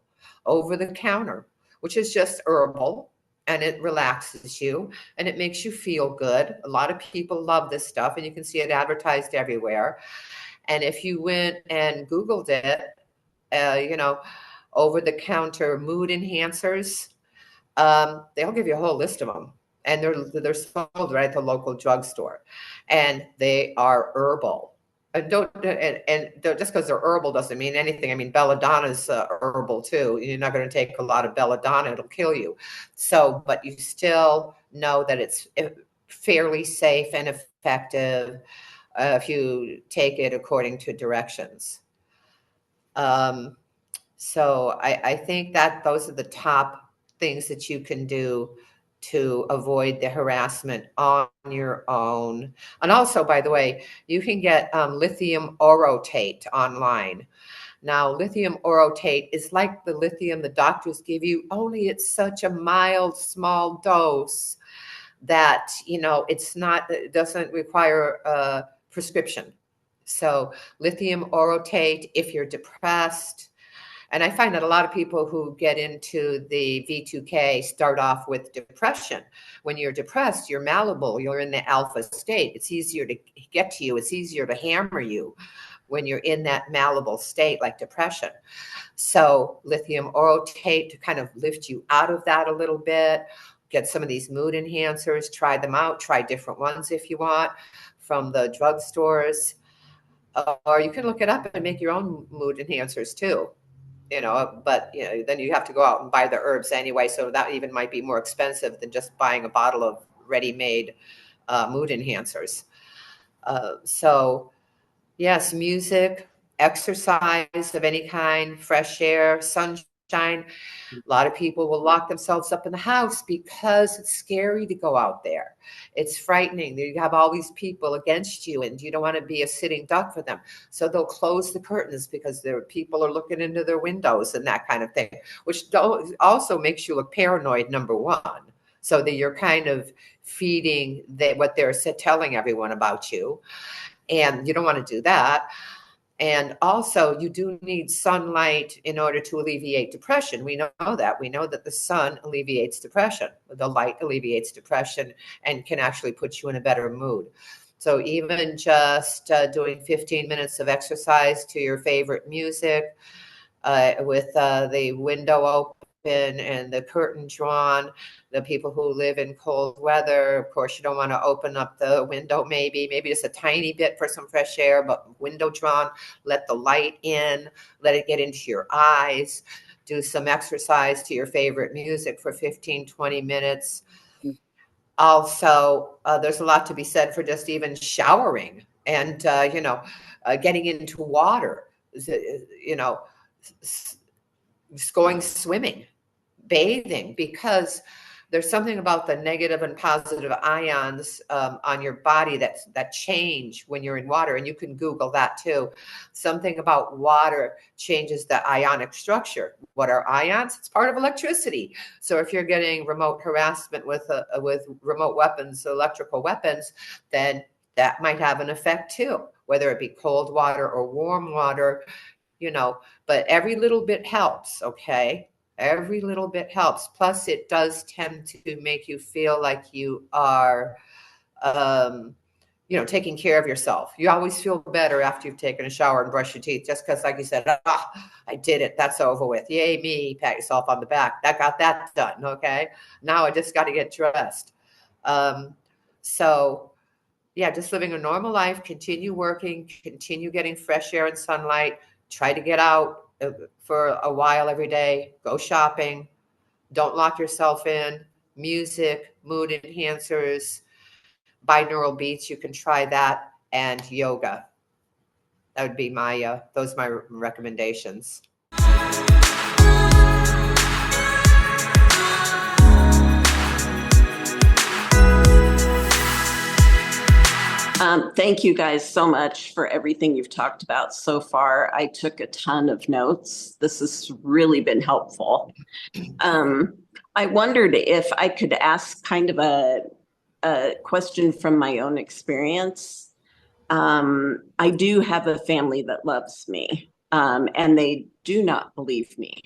over the counter, which is just herbal, and it relaxes you and it makes you feel good. A lot of people love this stuff, and you can see it advertised everywhere. And if you went and Googled it, over-the-counter mood enhancers, they'll give you a whole list of them. And they're sold right at the local drugstore, and they are herbal. And just because they're herbal doesn't mean anything. I mean, belladonna is herbal too. You're not going to take a lot of belladonna; it'll kill you. So, but you still know that it's fairly safe and effective if you take it according to directions. So I think that those are the top things that you can do to avoid the harassment on your own. And also, by the way, you can get lithium orotate online. Now, lithium orotate is like the lithium the doctors give you, only it's such a mild, small dose that, it doesn't require a prescription. So lithium orotate, if you're depressed, and I find that a lot of people who get into the V2K start off with depression. When you're depressed, you're malleable, you're in the alpha state. It's easier to get to you. It's easier to hammer you when you're in that malleable state like depression. So lithium orotate to kind of lift you out of that a little bit. Get some of these mood enhancers, try them out, try different ones if you want from the drugstores. Or you can look it up and make your own mood enhancers too. But then you have to go out and buy the herbs anyway. So that even might be more expensive than just buying a bottle of ready-made mood enhancers. So yes, music, exercise of any kind, fresh air, sunshine. A lot of people will lock themselves up in the house because it's scary to go out there. It's frightening. You have all these people against you, and you don't want to be a sitting duck for them. So they'll close the curtains because people are looking into their windows and that kind of thing, which also makes you look paranoid, number one, so that you're kind of feeding what they're telling everyone about you. And you don't want to do that. And also, you do need sunlight in order to alleviate depression. We know that. We know that the sun alleviates depression. The light alleviates depression and can actually put you in a better mood. So even just doing 15 minutes of exercise to your favorite music with the window open and the curtain drawn. The people who live in cold weather, of course, you don't want to open up the window, maybe just a tiny bit for some fresh air, but window drawn, let the light in, let it get into your eyes, do some exercise to your favorite music for 15, 20 minutes. Also, there's a lot to be said for just even showering and, getting into water, going swimming, bathing, because there's something about the negative and positive ions on your body that change when you're in water. And you can Google that too. Something about water changes the ionic structure. What are ions? It's part of electricity. So if you're getting remote harassment with remote weapons, electrical weapons, then that might have an effect too, whether it be cold water or warm water, but every little bit helps. Okay. Every little bit helps. Plus, it does tend to make you feel like you are taking care of yourself. You always feel better after you've taken a shower and brushed your teeth, just because, like you said, I did it. That's over with. Yay, me. Pat yourself on the back. That got that done. Okay. Now I just got to get dressed. So yeah, just living a normal life, continue working, continue getting fresh air and sunlight, try to get out for a while every day, go shopping, don't lock yourself in, music, mood enhancers, binaural beats, you can try that, and yoga. That would be those are my recommendations. Thank you guys so much for everything you've talked about so far. I took a ton of notes. This has really been helpful. I wondered if I could ask kind of a question from my own experience. I do have a family that loves me, and they do not believe me.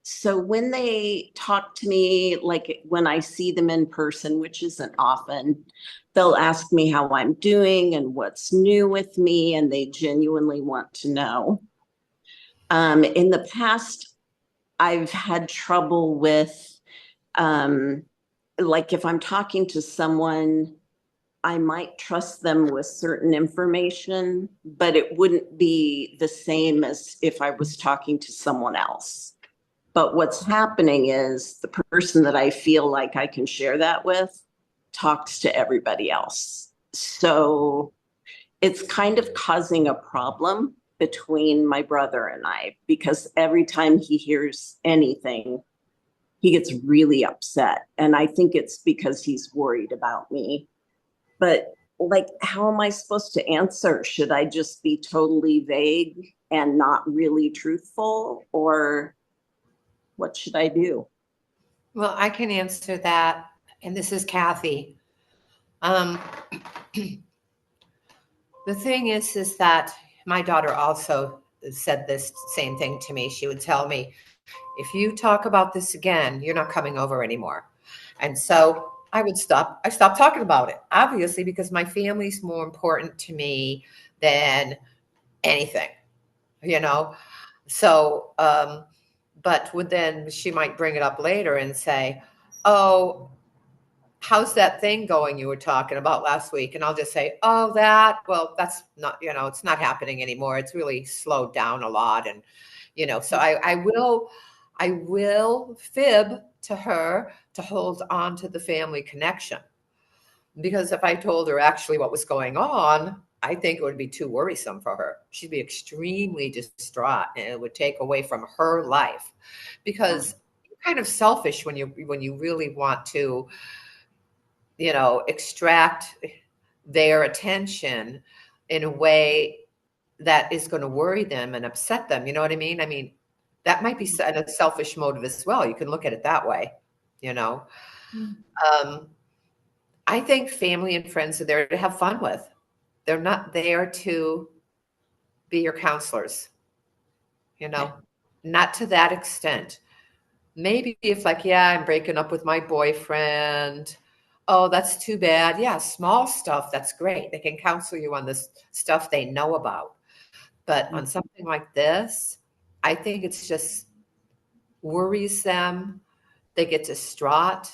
So when they talk to me, like when I see them in person, which isn't often, they'll ask me how I'm doing and what's new with me, and they genuinely want to know. In the past, I've had trouble with, like if I'm talking to someone, I might trust them with certain information, but it wouldn't be the same as if I was talking to someone else. But what's happening is the person that I feel like I can share that with talks to everybody else. So it's kind of causing a problem between my brother and I, because every time he hears anything, he gets really upset. And I think it's because he's worried about me. But like, how am I supposed to answer? Should I just be totally vague and not really truthful, or what should I do? Well, I can answer that. And this is Kathy. The thing is that my daughter also said this same thing to me. She would tell me, if you talk about this again, you're not coming over anymore. And so I stopped talking about it, obviously, because my family's more important to me than anything, So, but then she might bring it up later and say, oh, how's that thing going you were talking about last week? And I'll just say, oh, that's not, it's not happening anymore. It's really slowed down a lot. And, so I will fib to her to hold on to the family connection. Because if I told her actually what was going on, I think it would be too worrisome for her. She'd be extremely distraught, and it would take away from her life. Because you're kind of selfish when you really want to, extract their attention in a way that is going to worry them and upset them. You know what I mean? I mean, that might be a selfish motive as well. You can look at it that way, I think family and friends are there to have fun with. They're not there to be your counselors, not to that extent. Maybe if I'm breaking up with my boyfriend. Oh, that's too bad. Yeah, small stuff. That's great. They can counsel you on this stuff they know about. But on something like this, I think it's just worries them. They get distraught.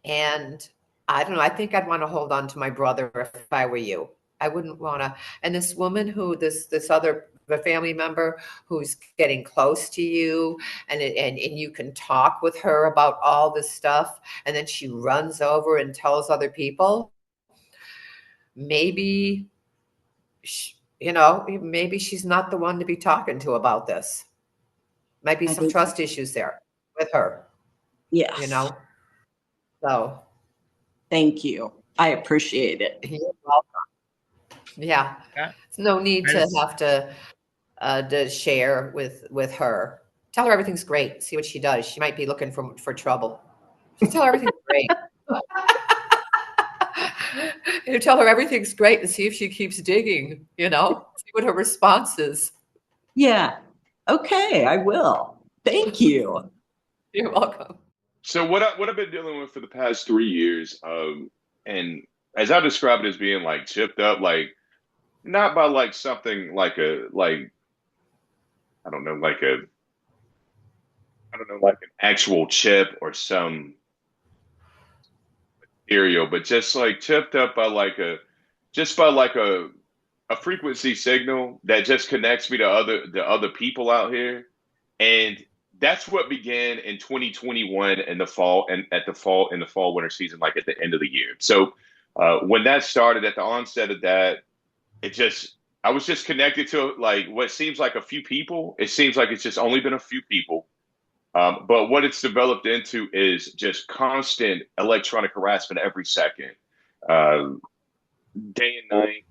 And I don't know. I think I'd want to hold on to my brother if I were you. I wouldn't want to. And this woman this other family member who's getting close to you, and you can talk with her about all this stuff, and then she runs over and tells other people. Maybe, maybe she's not the one to be talking to about this. Might be some trust issues there with her. Yes. So. Thank you. I appreciate it. You're welcome. Yeah. There's no need to have to share with her. Tell her everything's great. See what she does. She might be looking for trouble. Just tell her everything's great. Tell her everything's great and see if she keeps digging, see what her response is. Yeah. Okay, I will. Thank you. You're welcome. So what I've been dealing with for the past 3 years, and as I describe it, as being like chipped up, like not by like something like I don't know, like a I don't know, like an actual chip or some material, but just like chipped up by like just by like a frequency signal that just connects me to other people out here. And that's what began in 2021 in the fall and at the fall in the fall winter season, like at the end of the year. So when that started at the onset of that, it just I was just connected to like what seems like a few people. It seems like it's just only been a few people. But what it's developed into is just constant electronic harassment every second, uh, day and night.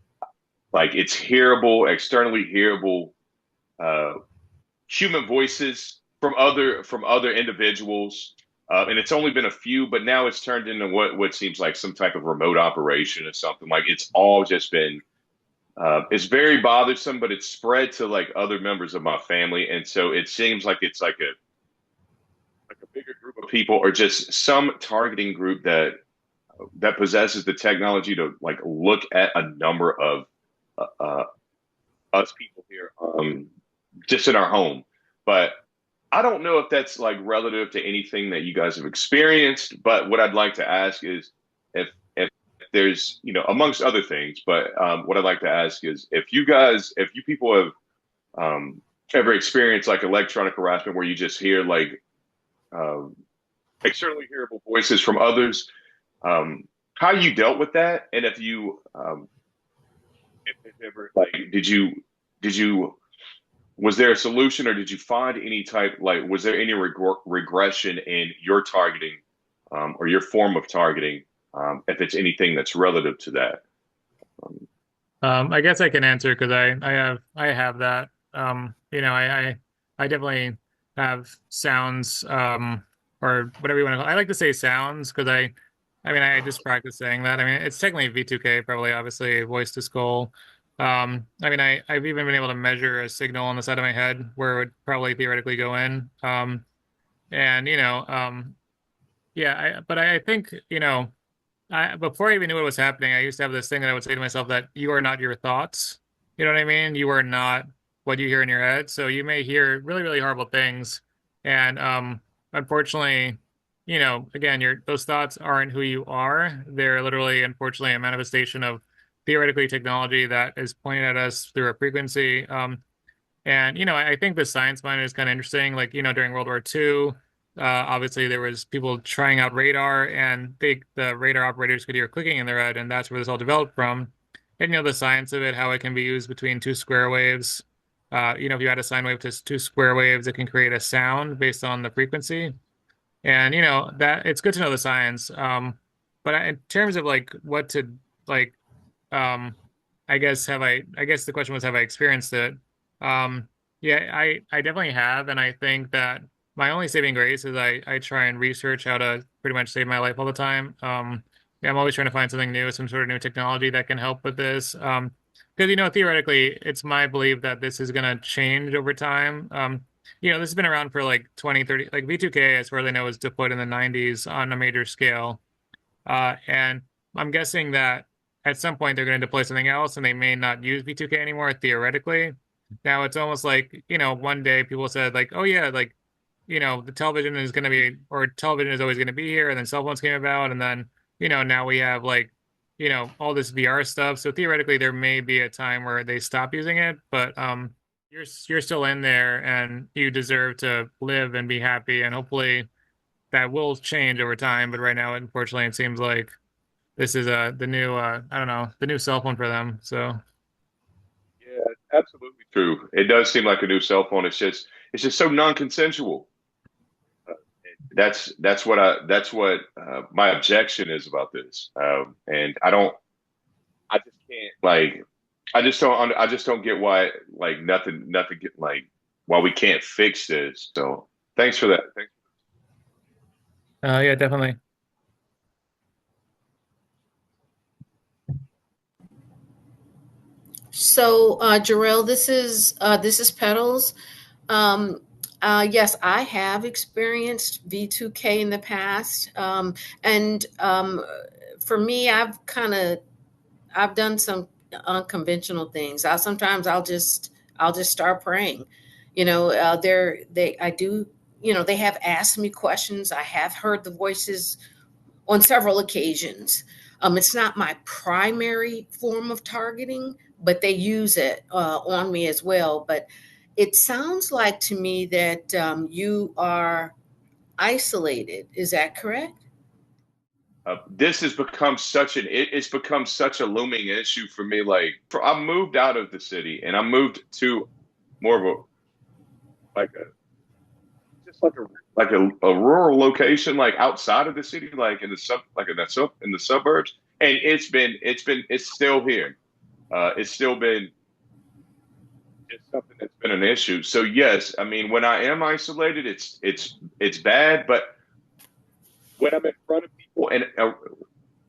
Like it's hearable, externally hearable uh, human voices from other individuals, and it's only been a few, but now it's turned into what seems like some type of remote operation or something. Like it's all just been. It's very bothersome, but it's spread to like other members of my family, and so it seems like it's like a bigger group of people, or just some targeting group that possesses the technology to like look at a number of uh, us people here, just in our home. But I don't know if that's like relative to anything that you guys have experienced. But what I'd like to ask is if there's amongst other things. But what I'd like to ask is if you people have ever experienced like electronic harassment where you just hear like um, externally hearable voices from others, how you dealt with that, and if you if ever like did you was there a solution, or did you find any type, like was there any regression in your targeting, or your form of targeting, if it's anything that's relative to that? Um, I guess I can answer because I have that. I definitely have sounds, or whatever you want to call it. I like to say sounds because I just practice saying that. I mean, it's technically V2K, probably obviously voice to skull. I've even been able to measure a signal on the side of my head where it would probably theoretically go in. And yeah, but I think, before I even knew what was happening, I used to have this thing that I would say to myself that you are not your thoughts. You know what I mean? You are not what you hear in your head. So you may hear really, really horrible things. And unfortunately, again, those thoughts aren't who you are. They're literally, unfortunately, a manifestation of theoretically technology that is pointed at us through a frequency. And I think the science behind it is kind of interesting. Like, during World War II, obviously there was people trying out radar, and the radar operators could hear clicking in their head, and that's where this all developed from. And the science of it, how it can be used between two square waves. If you add a sine wave to two square waves, it can create a sound based on the frequency. And that it's good to know the science. But in terms of like what to like, um, I guess the question was, have I experienced it? Um, yeah, I definitely have, and I think that my only saving grace is I try and research how to pretty much save my life all the time. Yeah, I'm always trying to find something new, some sort of new technology that can help with this. Because theoretically, it's my belief that this is going to change over time. This has been around for like 20, 30, like V2K, as far as I know, was deployed in the 90s on a major scale. And I'm guessing that at some point they're going to deploy something else and they may not use V2K anymore, theoretically. Now it's almost like, one day people said like, oh yeah, like, the television is going to be, or television is always going to be here. And then cell phones came about. And then, now we have like, all this VR stuff. So theoretically there may be a time where they stop using it, but, you're still in there and you deserve to live and be happy. And hopefully that will change over time. But right now, unfortunately, it seems like this is the new I don't know, the new cell phone for them. So yeah, absolutely true. It does seem like a new cell phone. It's just so non-consensual. Uh, that's what my objection is about this. And I just can't like I just don't get why like nothing get like why we can't fix this. So thanks for that. Thanks. yeah, definitely. So, Jarrell, this is Petals. Um, yes, I have experienced V2K in the past, and for me, I've done some unconventional things. I'll just start praying. I do, they have asked me questions. I have heard the voices on several occasions. It's not my primary form of targeting, but they use it on me as well. But it sounds like to me that you are isolated. Is that correct? This has become it's become such a looming issue for me. Like, I moved out of the city and I moved to more of a like a just like a rural location, like outside of the city, like in the in the suburbs. And it's still here. It's still been it's something that's been an issue. So yes, I mean, when I am isolated, it's bad. But when I'm in front of people and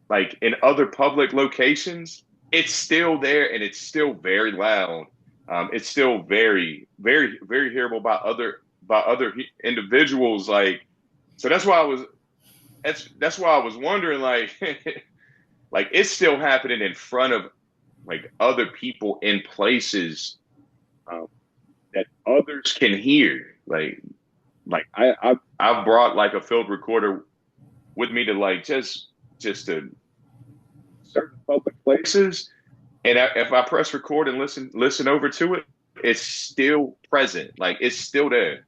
like in other public locations, it's still there and it's still very loud. It's still very, very, very hearable by other individuals. Like, so that's why I was wondering, like, like it's still happening in front of like other people in places that others can hear. Like I've brought like a field recorder with me to like just to certain public places, and if I press record and listen over to it, it's still present. Like it's still there.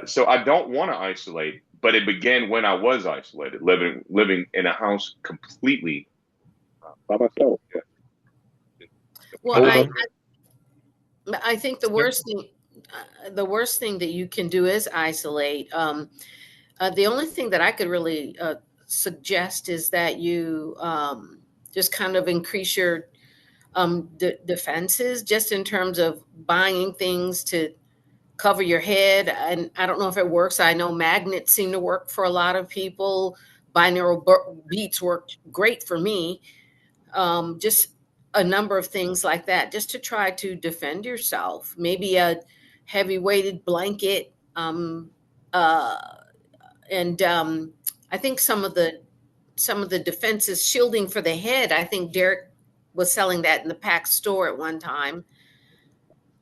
So I don't want to isolate, but it began when I was isolated, living in a house completely by myself. Yeah. Well, I think the worst thing that you can do is isolate. The only thing that I could really suggest is that you just kind of increase your defenses, just in terms of buying things to cover your head. And I don't know if it works. I know magnets seem to work for a lot of people. Binaural beats worked great for me. Just a number of things like that, just to try to defend yourself. Maybe a heavy weighted blanket. I think some of the defenses, shielding for the head, I think Derek was selling that in the PACTS store at one time.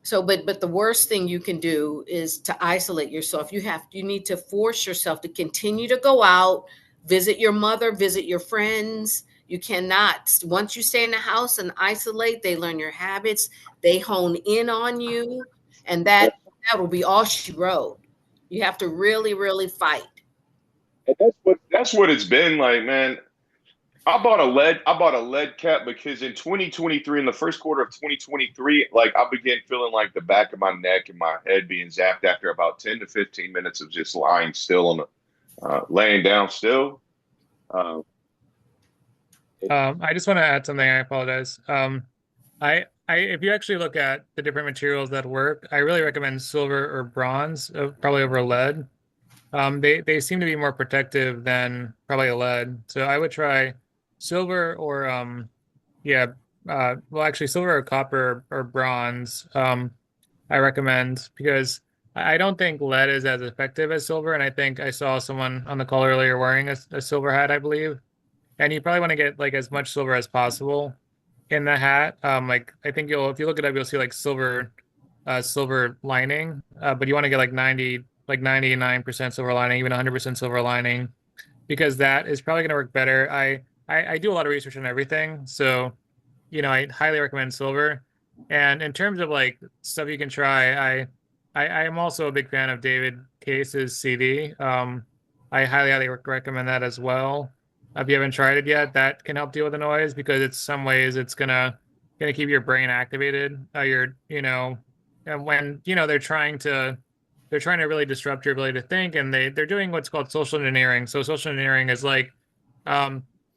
So, but the worst thing you can do is to isolate yourself. You need to force yourself to continue to go out, visit your mother, visit your friends. You cannot, once you stay in the house and isolate, they learn your habits, they hone in on you, and that will be all she wrote. You have to really, really fight. And that's what it's been like, man. I bought a lead cap because in 2023, in the first quarter of 2023, like I began feeling like the back of my neck and my head being zapped after about 10 to 15 minutes of just lying still laying down still. I just want to add something. I apologize. If you actually look at the different materials that work, I really recommend silver or bronze, probably over lead. They seem to be more protective than probably a lead. So I would try silver or well, actually silver or copper or bronze. I recommend, because I don't think lead is as effective as silver, and I think I saw someone on the call earlier wearing a silver hat, I believe. And you probably want to get like as much silver as possible in the hat. Like I think if you look it up, you'll see like silver lining. But you want to get like 99% silver lining, even 100% silver lining, because that is probably going to work better. I do a lot of research on everything, so I highly recommend silver. And in terms of like stuff you can try, I am also a big fan of David Case's CD. I highly recommend that as well. If you haven't tried it yet, that can help deal with the noise, because it's some ways it's gonna keep your brain activated. And when they're trying to really disrupt your ability to think, and they're doing what's called social engineering. So social engineering is like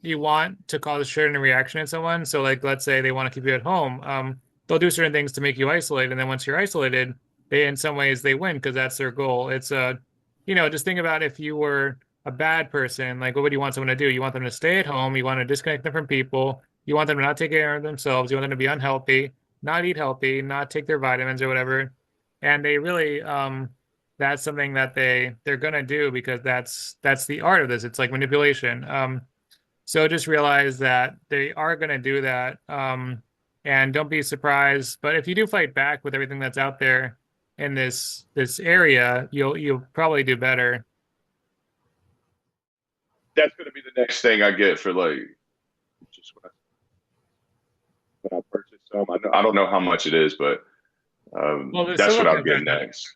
you want to cause a certain reaction in someone. So like let's say they want to keep you at home, they'll do certain things to make you isolate, and then once you're isolated, they in some ways they win because that's their goal. It's just think about if you were a bad person, like what would you want someone to do? You want them to stay at home, you want to disconnect them from people, you want them to not take care of themselves, you want them to be unhealthy, not eat healthy, not take their vitamins or whatever. And they really that's something that they're gonna do, because that's the art of this. It's like manipulation. So just realize that they are going to do that. And don't be surprised. But if you do fight back with everything that's out there in this area, you'll probably do better. That's going to be the next thing I get for like just when I purchase some. I don't know how much it is, but Well, the that's silver what I'll caps get aren't that, next.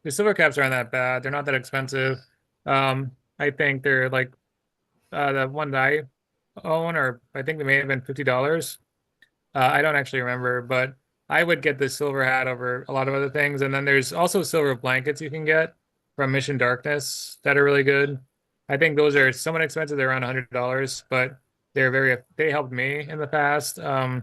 the silver caps aren't that bad. They're not that expensive. I think they're like the one that I own, or I think they may have been $50. I don't actually remember, but I would get the silver hat over a lot of other things. And then there's also silver blankets you can get from Mission Darkness that are really good. I think those are somewhat expensive. They're around $100, but they helped me in the past. I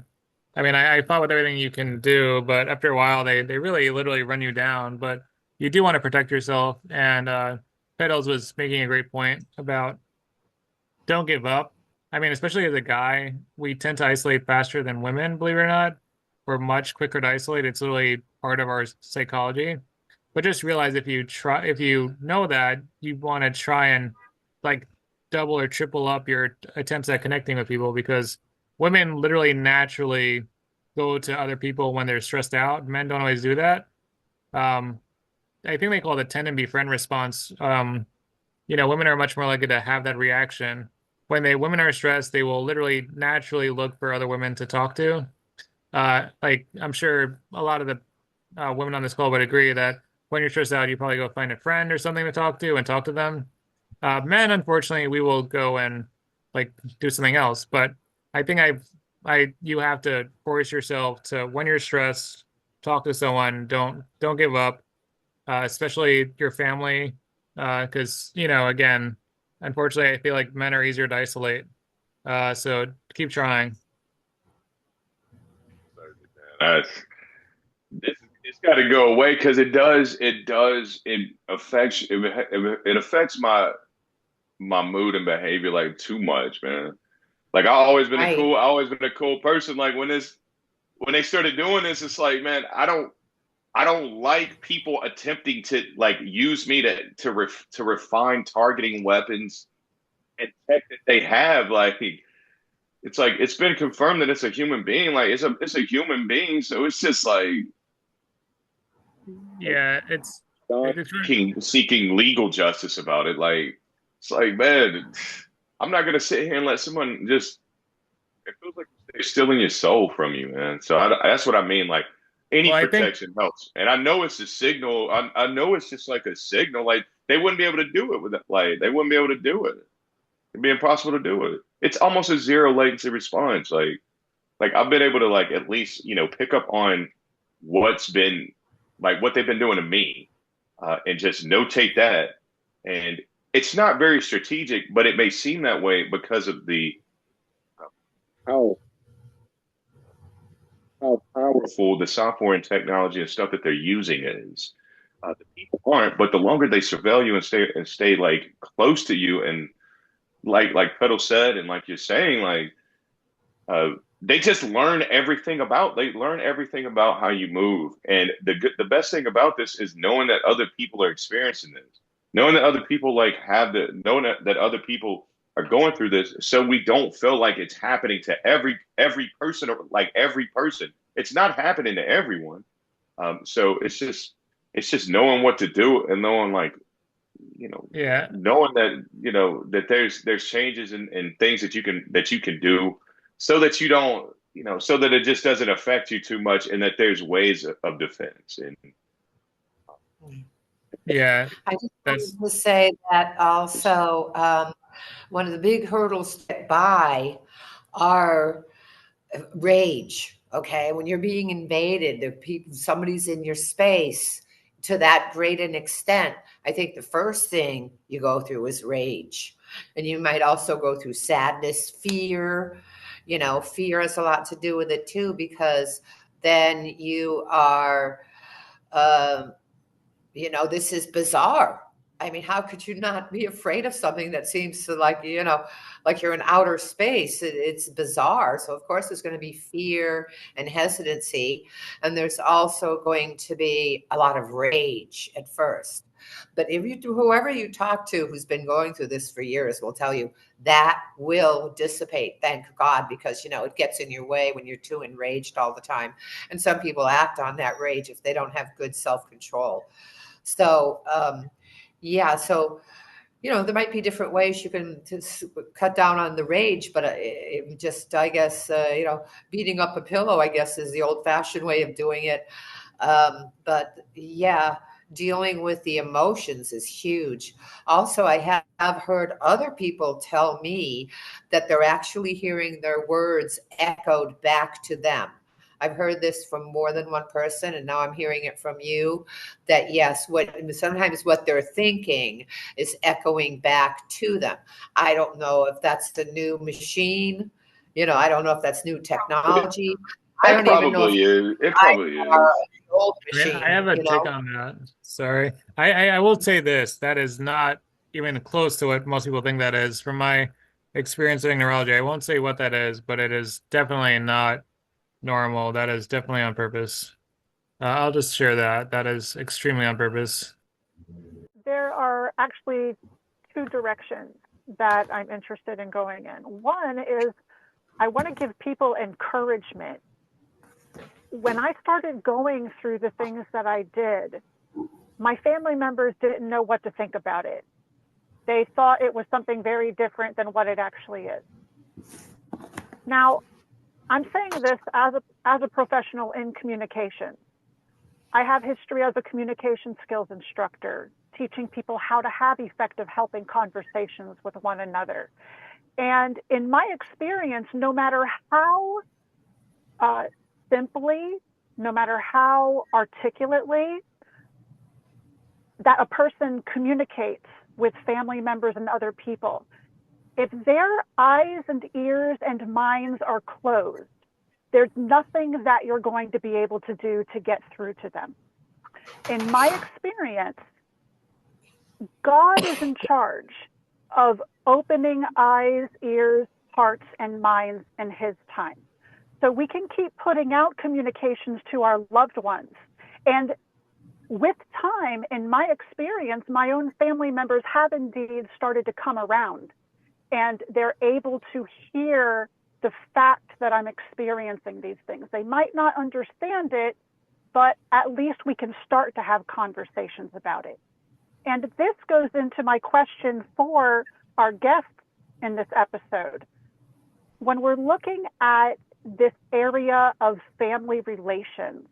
mean, I fought with everything you can do, but after a while, they really literally run you down. But you do want to protect yourself. And Pedals was making a great point about don't give up. I mean, especially as a guy, we tend to isolate faster than women, believe it or not. We're much quicker to isolate. It's literally part of our psychology. But just realize if you know that, you want to try and like double or triple up your attempts at connecting with people because women literally naturally go to other people when they're stressed out. Men don't always do that. Um, I think they call it the tend and befriend response. Women are much more likely to have that reaction. When women are stressed, they will literally naturally look for other women to talk to. Like I'm sure a lot of the women on this call would agree that when you're stressed out, you probably go find a friend or something to talk to and talk to them. Men, unfortunately, we will go and like do something else. But I think you have to force yourself to when you're stressed, talk to someone. Don't give up, especially your family, because again, unfortunately, I feel like men are easier to isolate. So keep trying. That's it's got to go away because it affects my mood and behavior like too much, man. Like Right. I always been a cool person. Like when they started doing this, it's like, man, I don't like people attempting to like use me to refine targeting weapons and tech that they have. Like it's like it's been confirmed that it's a human being. Like it's a human being, so it's just like Yeah, it's seeking legal justice about it. Like it's like, man, I'm not gonna sit here and let someone just. It feels like they're stealing your soul from you, man. So that's what I mean. Like any well, I think protection helps, and I know it's a signal. I know it's just like a signal. Like they wouldn't be able to do it with it. Like they wouldn't be able to do it. It'd be impossible to do it. It's almost a zero latency response. Like I've been able to like at least pick up on what's been like what they've been doing to me, and just notate that. And it's not very strategic, but it may seem that way because of the how how powerful the software and technology and stuff that they're using is. The people aren't, but the longer they surveil you and stay like close to you, and like Petal said, and like you're saying, like they just they learn everything about how you move. And the best thing about this is knowing that other people are experiencing this, knowing that other people knowing that other people are going through this, so we don't feel like it's happening to every person, or like every person. It's not happening to everyone. So it's just knowing what to do, and knowing like yeah, knowing that that there's changes and things that you can do so that you don't so that it just doesn't affect you too much, and that there's ways of defense. And yeah, I just that's wanted to say that also, one of the big hurdles to get by are rage. Okay, when you're being invaded, somebody's in your space to that great an extent. I think the first thing you go through is rage, and you might also go through sadness, fear. Fear has a lot to do with it too, because then you are, this is bizarre. I mean, how could you not be afraid of something that seems to like, like you're in outer space? It's bizarre. So of course there's going to be fear and hesitancy. And there's also going to be a lot of rage at first. But if you do, whoever you talk to who's been going through this for years will tell you that will dissipate. Thank God, because it gets in your way when you're too enraged all the time. And some people act on that rage if they don't have good self-control. So, yeah, so there might be different ways you can cut down on the rage, but I guess beating up a pillow, I guess, is the old-fashioned way of doing it. But yeah, dealing with the emotions is huge. Also, I have heard other people tell me that they're actually hearing their words echoed back to them. I've heard this from more than one person, and now I'm hearing it from you, that yes, sometimes what they're thinking is echoing back to them. I don't know if that's the new machine. I don't know if that's new technology. I It don't even know if probably is. It I probably are is. an old I mean, machine, I have a take on that. Sorry. I will say this. That is not even close to what most people think that is. From my experience doing neurology, I won't say what that is, but it is definitely not normal. That is definitely on purpose. I'll just share that. That is extremely on purpose. There are actually two directions that I'm interested in going in. One is I want to give people encouragement. When I started going through the things that I did, my family members didn't know what to think about it. They thought it was something very different than what it actually is. Now, I'm saying this as a professional in communication. I have history as a communication skills instructor, teaching people how to have effective helping conversations with one another. And in my experience, no matter how simply, no matter how articulately that a person communicates with family members and other people, if their eyes and ears and minds are closed, there's nothing that you're going to be able to do to get through to them. In my experience, God is in charge of opening eyes, ears, hearts, and minds in His time. So we can keep putting out communications to our loved ones. And with time, in my experience, my own family members have indeed started to come around, and they're able to hear the fact that I'm experiencing these things. They might not understand it, but at least we can start to have conversations about it. And this goes into my question for our guests in this episode. When we're looking at this area of family relations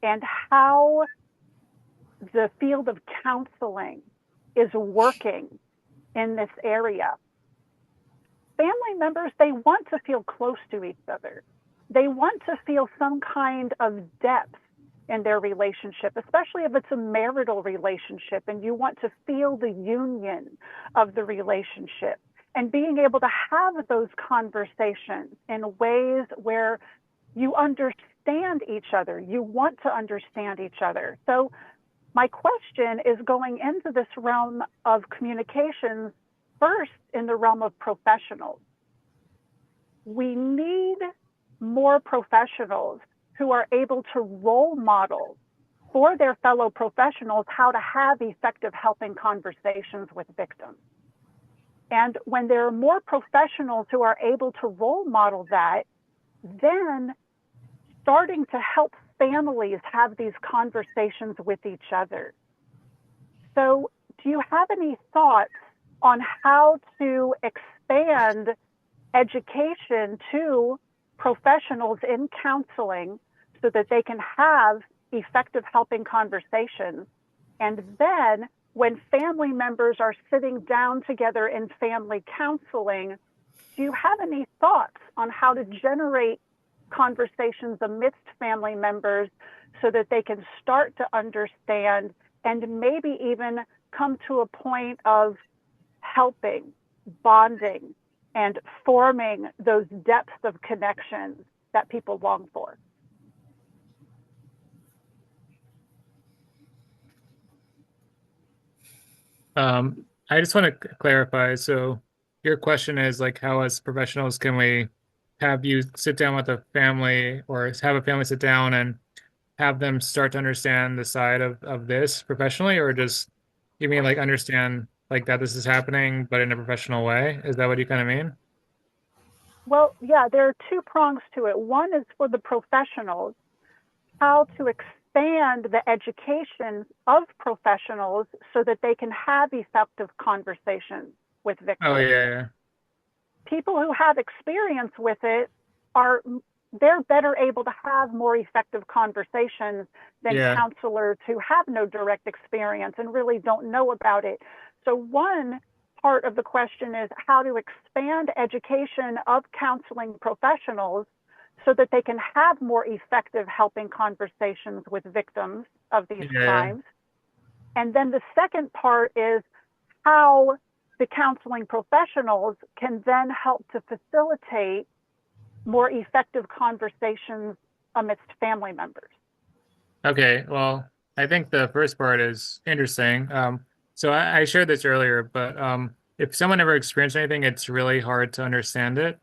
and how the field of counseling is working in this area, family members, they want to feel close to each other. They want to feel some kind of depth in their relationship, especially if it's a marital relationship and you want to feel the union of the relationship, and being able to have those conversations in ways where you understand each other, you want to understand each other. So my question is going into this realm of communications, first in the realm of professionals. We need more professionals who are able to role model for their fellow professionals how to have effective helping conversations with victims. And when there are more professionals who are able to role model that, then starting to help families have these conversations with each other. So, do you have any thoughts on how to expand education to professionals in counseling so that they can have effective helping conversations? And then when family members are sitting down together in family counseling, do you have any thoughts on how to generate conversations amidst family members so that they can start to understand and maybe even come to a point of helping, bonding, and forming those depths of connections that people long for? I just want to clarify. So your question is like, how as professionals can we have you sit down with a family or have a family sit down and have them start to understand the side of this professionally, or just you mean like understand like that this is happening, but in a professional way? Is that what you kind of mean? Well, yeah, there are two prongs to it. One is for the professionals, how to expand the education of professionals so that they can have effective conversations with Oh victims. yeah, People who have experience with it are they're better able to have more effective conversations than yeah, counselors who have no direct experience and really don't know about it. So one part of the question is how to expand education of counseling professionals so that they can have more effective helping conversations with victims of these yeah, yeah. crimes. And then the second part is how the counseling professionals can then help to facilitate more effective conversations amidst family members. Okay, well, I think the first part is interesting. So I shared this earlier, but if someone ever experienced anything, it's really hard to understand it.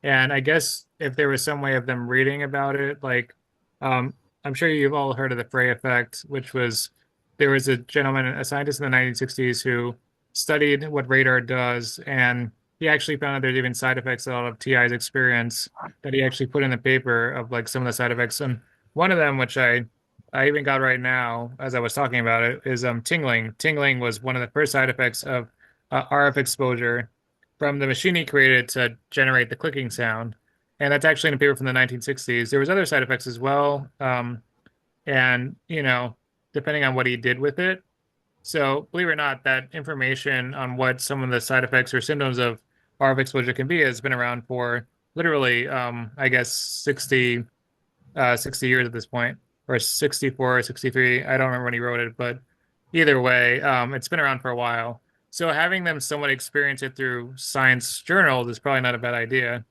And I guess if there was some way of them reading about it, like um, I'm sure you've all heard of the Frey effect, which was there was a gentleman, a scientist in the 1960s who studied what radar does, and he actually found that there's even side effects out of TI's experience that he actually put in the paper of like some of the side effects. And one of them, which I even got right now as I was talking about it, is tingling. Tingling was one of the first side effects of RF exposure from the machine he created to generate the clicking sound. And that's actually in a paper from the 1960s. There was other side effects as well. And, depending on what he did with it. So believe it or not, that information on what some of the side effects or symptoms of RF exposure can be has been around for literally, I guess, 60 years at this point, or 64 or 63. I don't remember when he wrote it, but either way, it's been around for a while. So having them somewhat experience it through science journals is probably not a bad idea.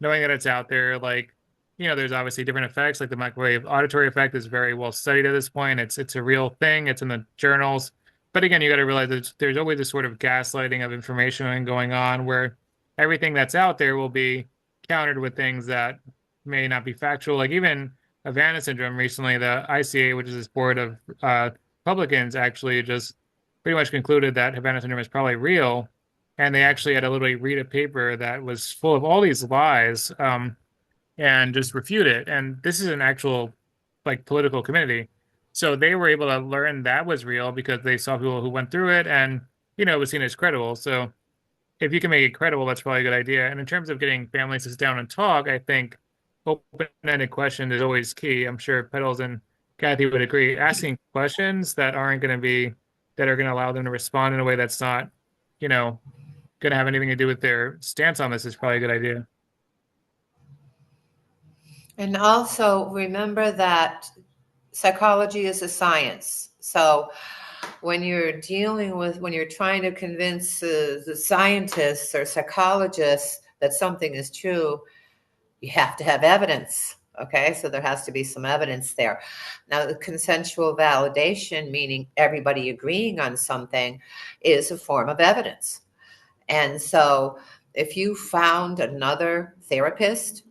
Knowing that it's out there, like, there's obviously different effects, like the microwave auditory effect is very well studied at this point. It's a real thing. It's in the journals. But again, you got to realize that there's always this sort of gaslighting of information going on where everything that's out there will be countered with things that may not be factual. Like even Havana syndrome recently, the ICA, which is this board of Republicans, actually just pretty much concluded that Havana syndrome is probably real. And they actually had to literally read a paper that was full of all these lies and just refute it. And this is an actual like political community. So they were able to learn that was real because they saw people who went through it and, it was seen as credible. So if you can make it credible, that's probably a good idea. And in terms of getting families to sit down and talk, I think open-ended question is always key. I'm sure Petals and Kathy would agree. Asking questions that aren't going to be that are going to allow them to respond in a way that's not, going to have anything to do with their stance on this is probably a good idea. And also remember that psychology is a science. So when you're trying to convince the scientists or psychologists that something is true, you have to have evidence. Okay, so there has to be some evidence there. Now, the consensual validation, meaning everybody agreeing on something, is a form of evidence. And so if you found another therapist,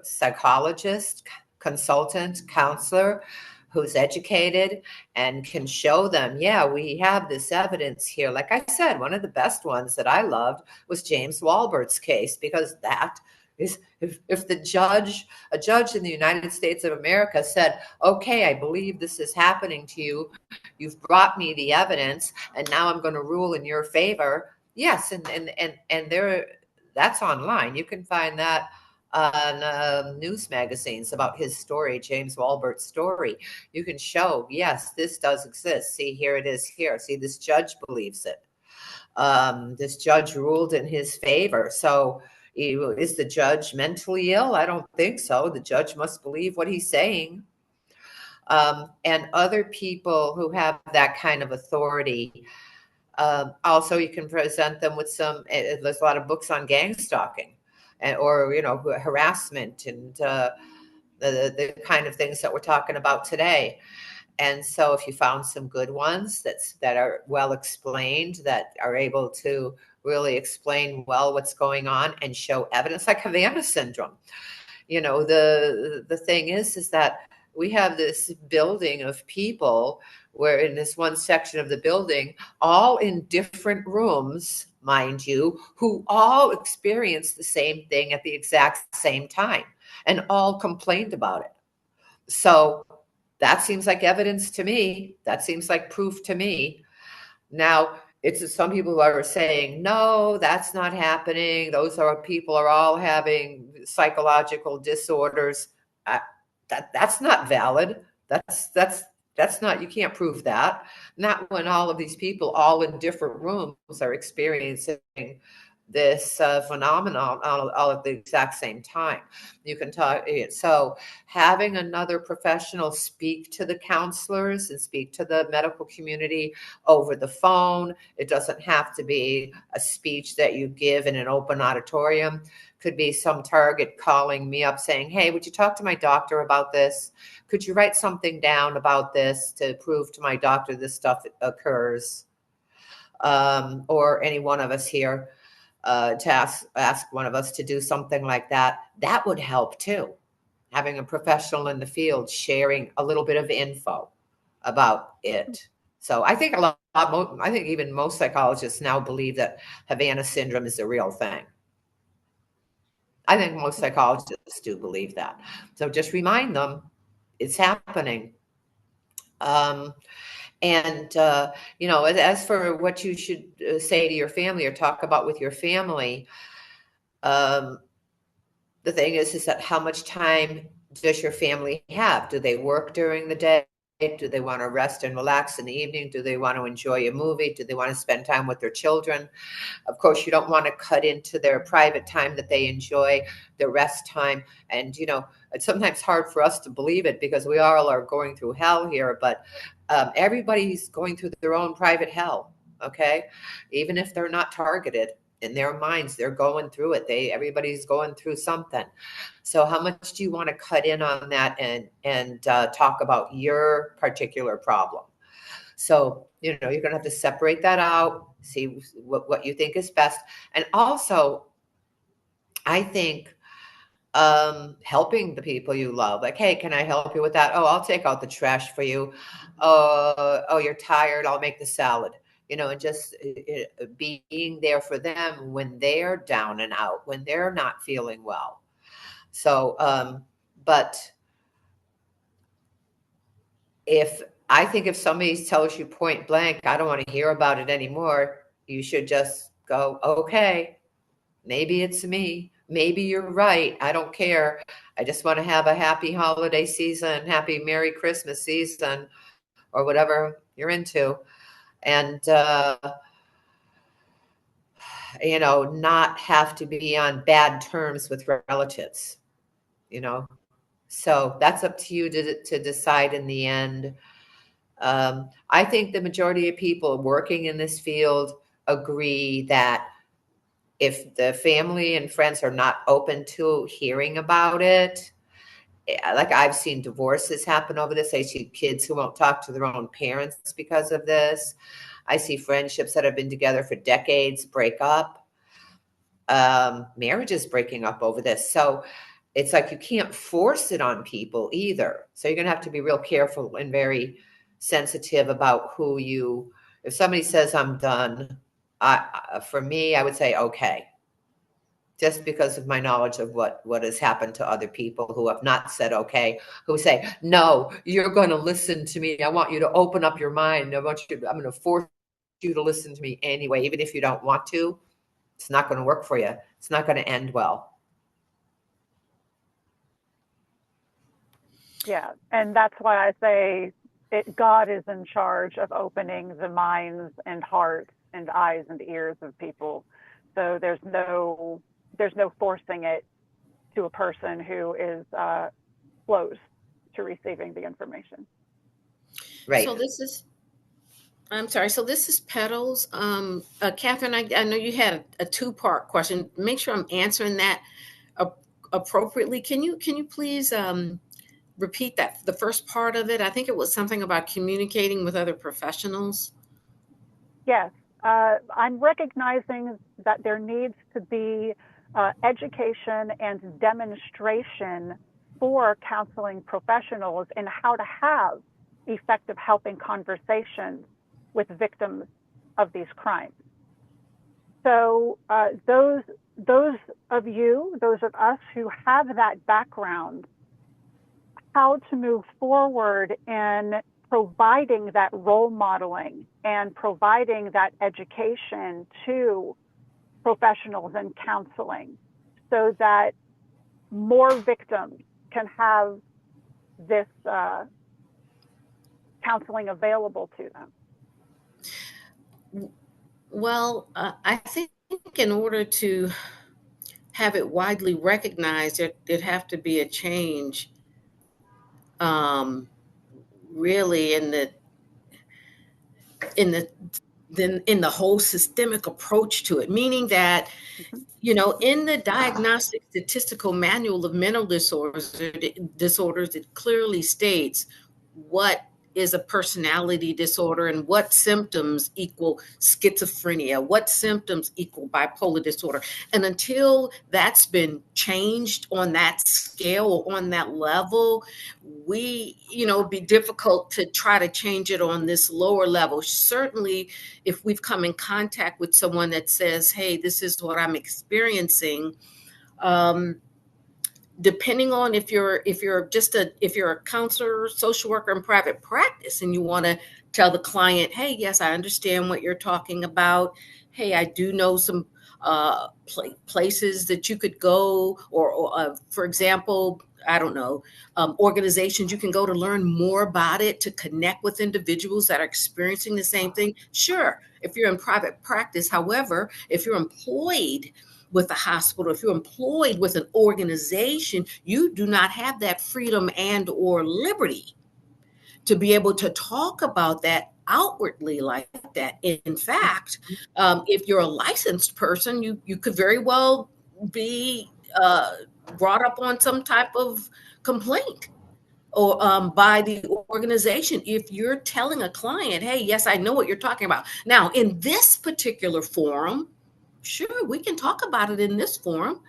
psychologist, consultant, counselor who's educated and can show them, yeah, we have this evidence here. Like I said, one of the best ones that I loved was James Walbert's case, because that is if a judge in the United States of America said, okay, I believe this is happening to you. You've brought me the evidence and now I'm going to rule in your favor. Yes, and there, that's online. You can find that on news magazines about his story, James Walbert's story. You can show, yes, this does exist. See, here it is here. See, this judge believes it. This judge ruled in his favor. So is the judge mentally ill? I don't think so. The judge must believe what he's saying. And other people who have that kind of authority, also, you can present them with there's a lot of books on gang stalking or harassment and the kind of things that we're talking about today. And so if you found some good ones that are well explained, that are able to really explain well what's going on and show evidence, like Havana syndrome. The thing is that we have this building of people where in this one section of the building, all in different rooms, mind you, who all experienced the same thing at the exact same time and all complained about it. So that seems like evidence to me. That seems like proof to me. Now, it's some people are saying, no, that's not happening. Those people are all having psychological disorders. That's not valid. That's not, you can't prove that. Not when all of these people, all in different rooms, are experiencing this phenomenon all at the exact same time. You can talk. So having another professional speak to the counselors and speak to the medical community over the phone. It doesn't have to be a speech that you give in an open auditorium. Could be some target calling me up saying, hey, would you talk to my doctor about this? Could you write something down about this to prove to my doctor this stuff occurs? Or any one of us here to ask one of us to do something like that. That would help too. Having a professional in the field sharing a little bit of info about it. So I think I think even most psychologists now believe that Havana syndrome is a real thing. I think most psychologists do believe that. So just remind them it's happening. As for what you should say to your family or talk about with your family, the thing is that how much time does your family have? Do they work during the day? Do they want to rest and relax in the evening? Do they want to enjoy a movie? Do they want to spend time with their children? Of course, you don't want to cut into their private time that they enjoy, their rest time. And, it's sometimes hard for us to believe it because we all are going through hell here, but everybody's going through their own private hell, okay? Even if they're not targeted. In their minds, they're going through it. Everybody's going through something. So how much do you want to cut in on that and talk about your particular problem? So, you're going to have to separate that out, see what you think is best. And also, I think helping the people you love, like, hey, can I help you with that? Oh, I'll take out the trash for you. Oh, you're tired. I'll make the salad. And just being there for them when they're down and out, when they're not feeling well. So, but if somebody tells you point blank, I don't want to hear about it anymore, you should just go, okay, maybe it's me. Maybe you're right. I don't care. I just want to have a happy holiday season, happy Merry Christmas season, or whatever you're into. And, not have to be on bad terms with relatives, So that's up to you to decide in the end. I think the majority of people working in this field agree that if the family and friends are not open to hearing about it, like I've seen divorces happen over this. I see kids who won't talk to their own parents because of this. I see friendships that have been together for decades break up. Marriages breaking up over this. So it's like you can't force it on people either. So you're going to have to be real careful and very sensitive about if somebody says I'm done, for me, I would say, okay, just because of my knowledge of what has happened to other people who have not said okay, who say, no, you're going to listen to me. I want you to open up your mind. I'm going to force you to listen to me anyway, even if you don't want to. It's not going to work for you. It's not going to end well. Yeah, and that's why I say God is in charge of opening the minds and hearts and eyes and ears of people. So there's no forcing it to a person who is close to receiving the information. Right. So I'm sorry. So this is Petals. Catherine, I know you had a two-part question. Make sure I'm answering that appropriately. Can you please repeat that, the first part of it? I think it was something about communicating with other professionals. Yes, I'm recognizing that there needs to be education and demonstration for counseling professionals in how to have effective helping conversations with victims of these crimes. So those of us who have that background, how to move forward in providing that role modeling and providing that education to professionals in counseling so that more victims can have this counseling available to them. Well, I think in order to have it widely recognized, there'd have to be a change, really in the whole systemic approach to it, meaning that, in the Diagnostic Statistical Manual of Mental Disorders, it clearly states what is a personality disorder and what symptoms equal schizophrenia, what symptoms equal bipolar disorder. And until that's been changed on that scale, on that level, it'd be difficult to try to change it on this lower level. Certainly, if we've come in contact with someone that says, hey, this is what I'm experiencing, depending on if you're a counselor, social worker in private practice, and you want to tell the client, hey, yes, I understand what you're talking about. Hey, I do know some places that you could go, or for example, I don't know, organizations you can go to learn more about it, to connect with individuals that are experiencing the same thing. Sure, if you're in private practice. However, if you're employed with a hospital, if you're employed with an organization, you do not have that freedom and or liberty to be able to talk about that outwardly like that. In fact, if you're a licensed person, you could very well be brought up on some type of complaint or by the organization if you're telling a client, hey, yes, I know what you're talking about. Now, in this particular forum, sure, we can talk about it in this forum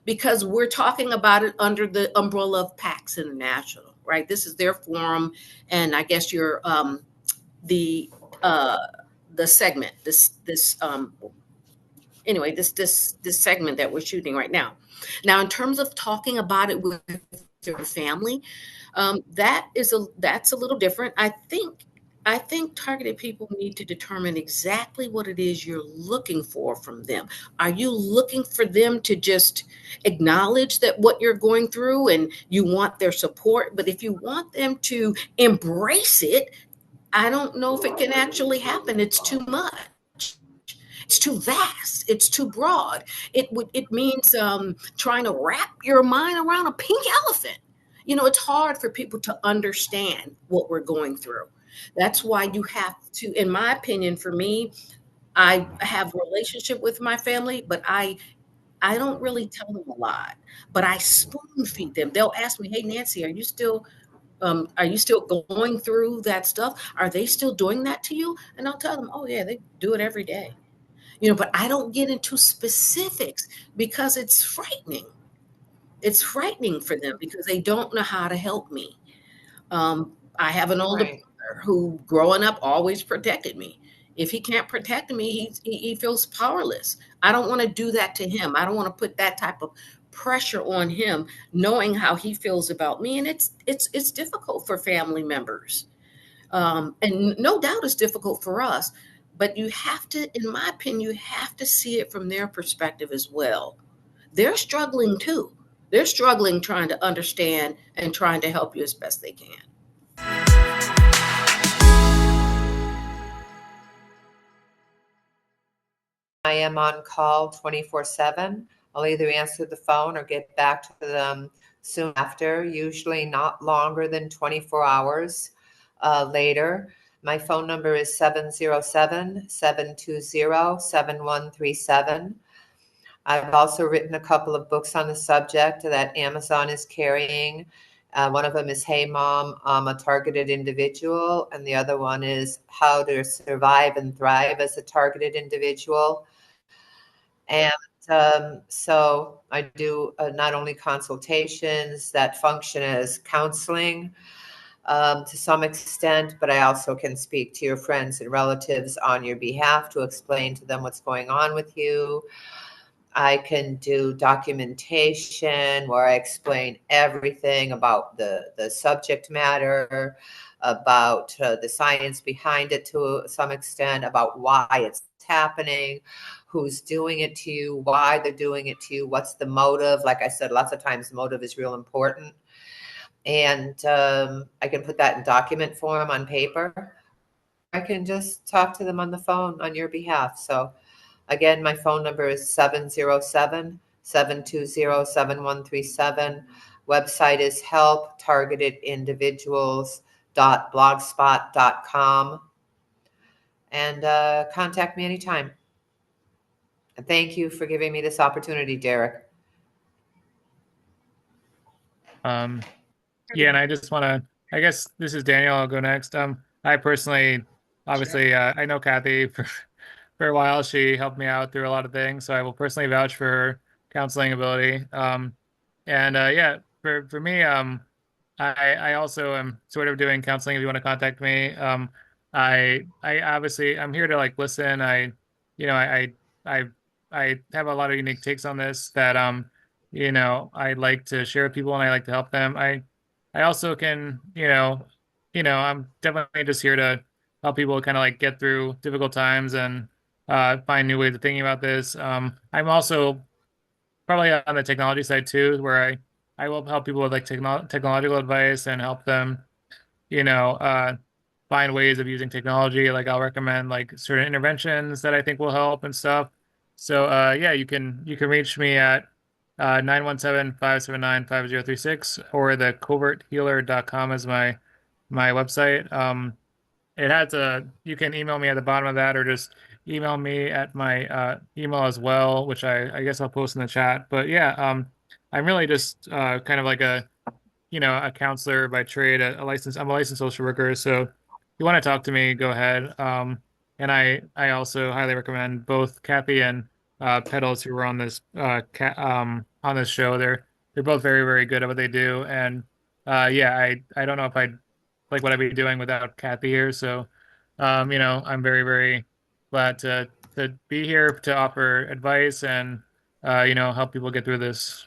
because we're talking about it under the umbrella of PACTS International, right? This is their forum, and I guess you're the segment, this segment that we're shooting right now. Now, in terms of talking about it with your family, that's a little different. I think targeted people need to determine exactly what it is you're looking for from them. Are you looking for them to just acknowledge that what you're going through and you want their support? But if you want them to embrace it, I don't know if it can actually happen. It's too much. It's too vast. It's too broad. It means trying to wrap your mind around a pink elephant. It's hard for people to understand what we're going through. That's why you have to, in my opinion, for me, I have a relationship with my family, but I don't really tell them a lot, but I spoon feed them. They'll ask me, hey, Nancy, are you still going through that stuff? Are they still doing that to you? And I'll tell them, oh yeah, they do it every day. But I don't get into specifics because it's frightening. It's frightening for them because they don't know how to help me. I have an older brother who growing up always protected me. If he can't protect me, he feels powerless. I don't want to do that to him. I don't want to put that type of pressure on him, knowing how he feels about me. And it's difficult for family members. And no doubt it's difficult for us, but you have to, in my opinion, you have to see it from their perspective as well. They're struggling too. They're struggling trying to understand and trying to help you as best they can. I am on call 24/7. I'll either answer the phone or get back to them soon after, usually not longer than 24 hours later. My phone number is 707-720-7137. I've also written a couple of books on the subject that Amazon is carrying. One of them is Hey Mom, I'm a targeted individual. And the other one is How to Survive and Thrive as a Targeted Individual. And so I do not only consultations that function as counseling to some extent, but I also can speak to your friends and relatives on your behalf to explain to them what's going on with you. I can do documentation where I explain everything about the subject matter, about the science behind it to some extent, about why it's happening, who's doing it to you, why they're doing it to you, what's the motive. Like I said, lots of times motive is real important. And I can put that in document form on paper. I can just talk to them on the phone on your behalf. So again, my phone number is 707-720-7137. Website is helptargetedindividuals.blogspot.com. And contact me anytime. And thank you for giving me this opportunity, Derek. Yeah, and I just want to, I guess this is Daniel. I'll go next. I personally, obviously, I know Kathy for a while. She helped me out through a lot of things, so I will personally vouch for her counseling ability. And yeah, for me, I also am sort of doing counseling. If you want to contact me, I obviously I'm here to like listen. You know, I I have a lot of unique takes on this that I like to share with people and I like to help them. I also can, I'm definitely just here to help people kind of like get through difficult times and find new ways of thinking about this. I'm also probably on the technology side too, where I will help people with like technological advice and help them, you know, uh, find ways of using technology. Like I'll recommend like certain interventions that I think will help and stuff. So yeah, you can reach me at 917-579-5036 or the coverthealer.com is my website. It has you can email me at the bottom of that or just email me at my email as well, which I guess I'll post in the chat. But yeah, I'm really just kind of like a counselor by trade, I'm a licensed social worker. So if you want to talk to me, go ahead. And I also highly recommend both Kathy and Pedals who were on this on this show. They're both very, very good at what they do. And yeah, I don't know if I'd like what I'd be doing without Kathy here. So I'm very, very glad to be here to offer advice and help people get through this.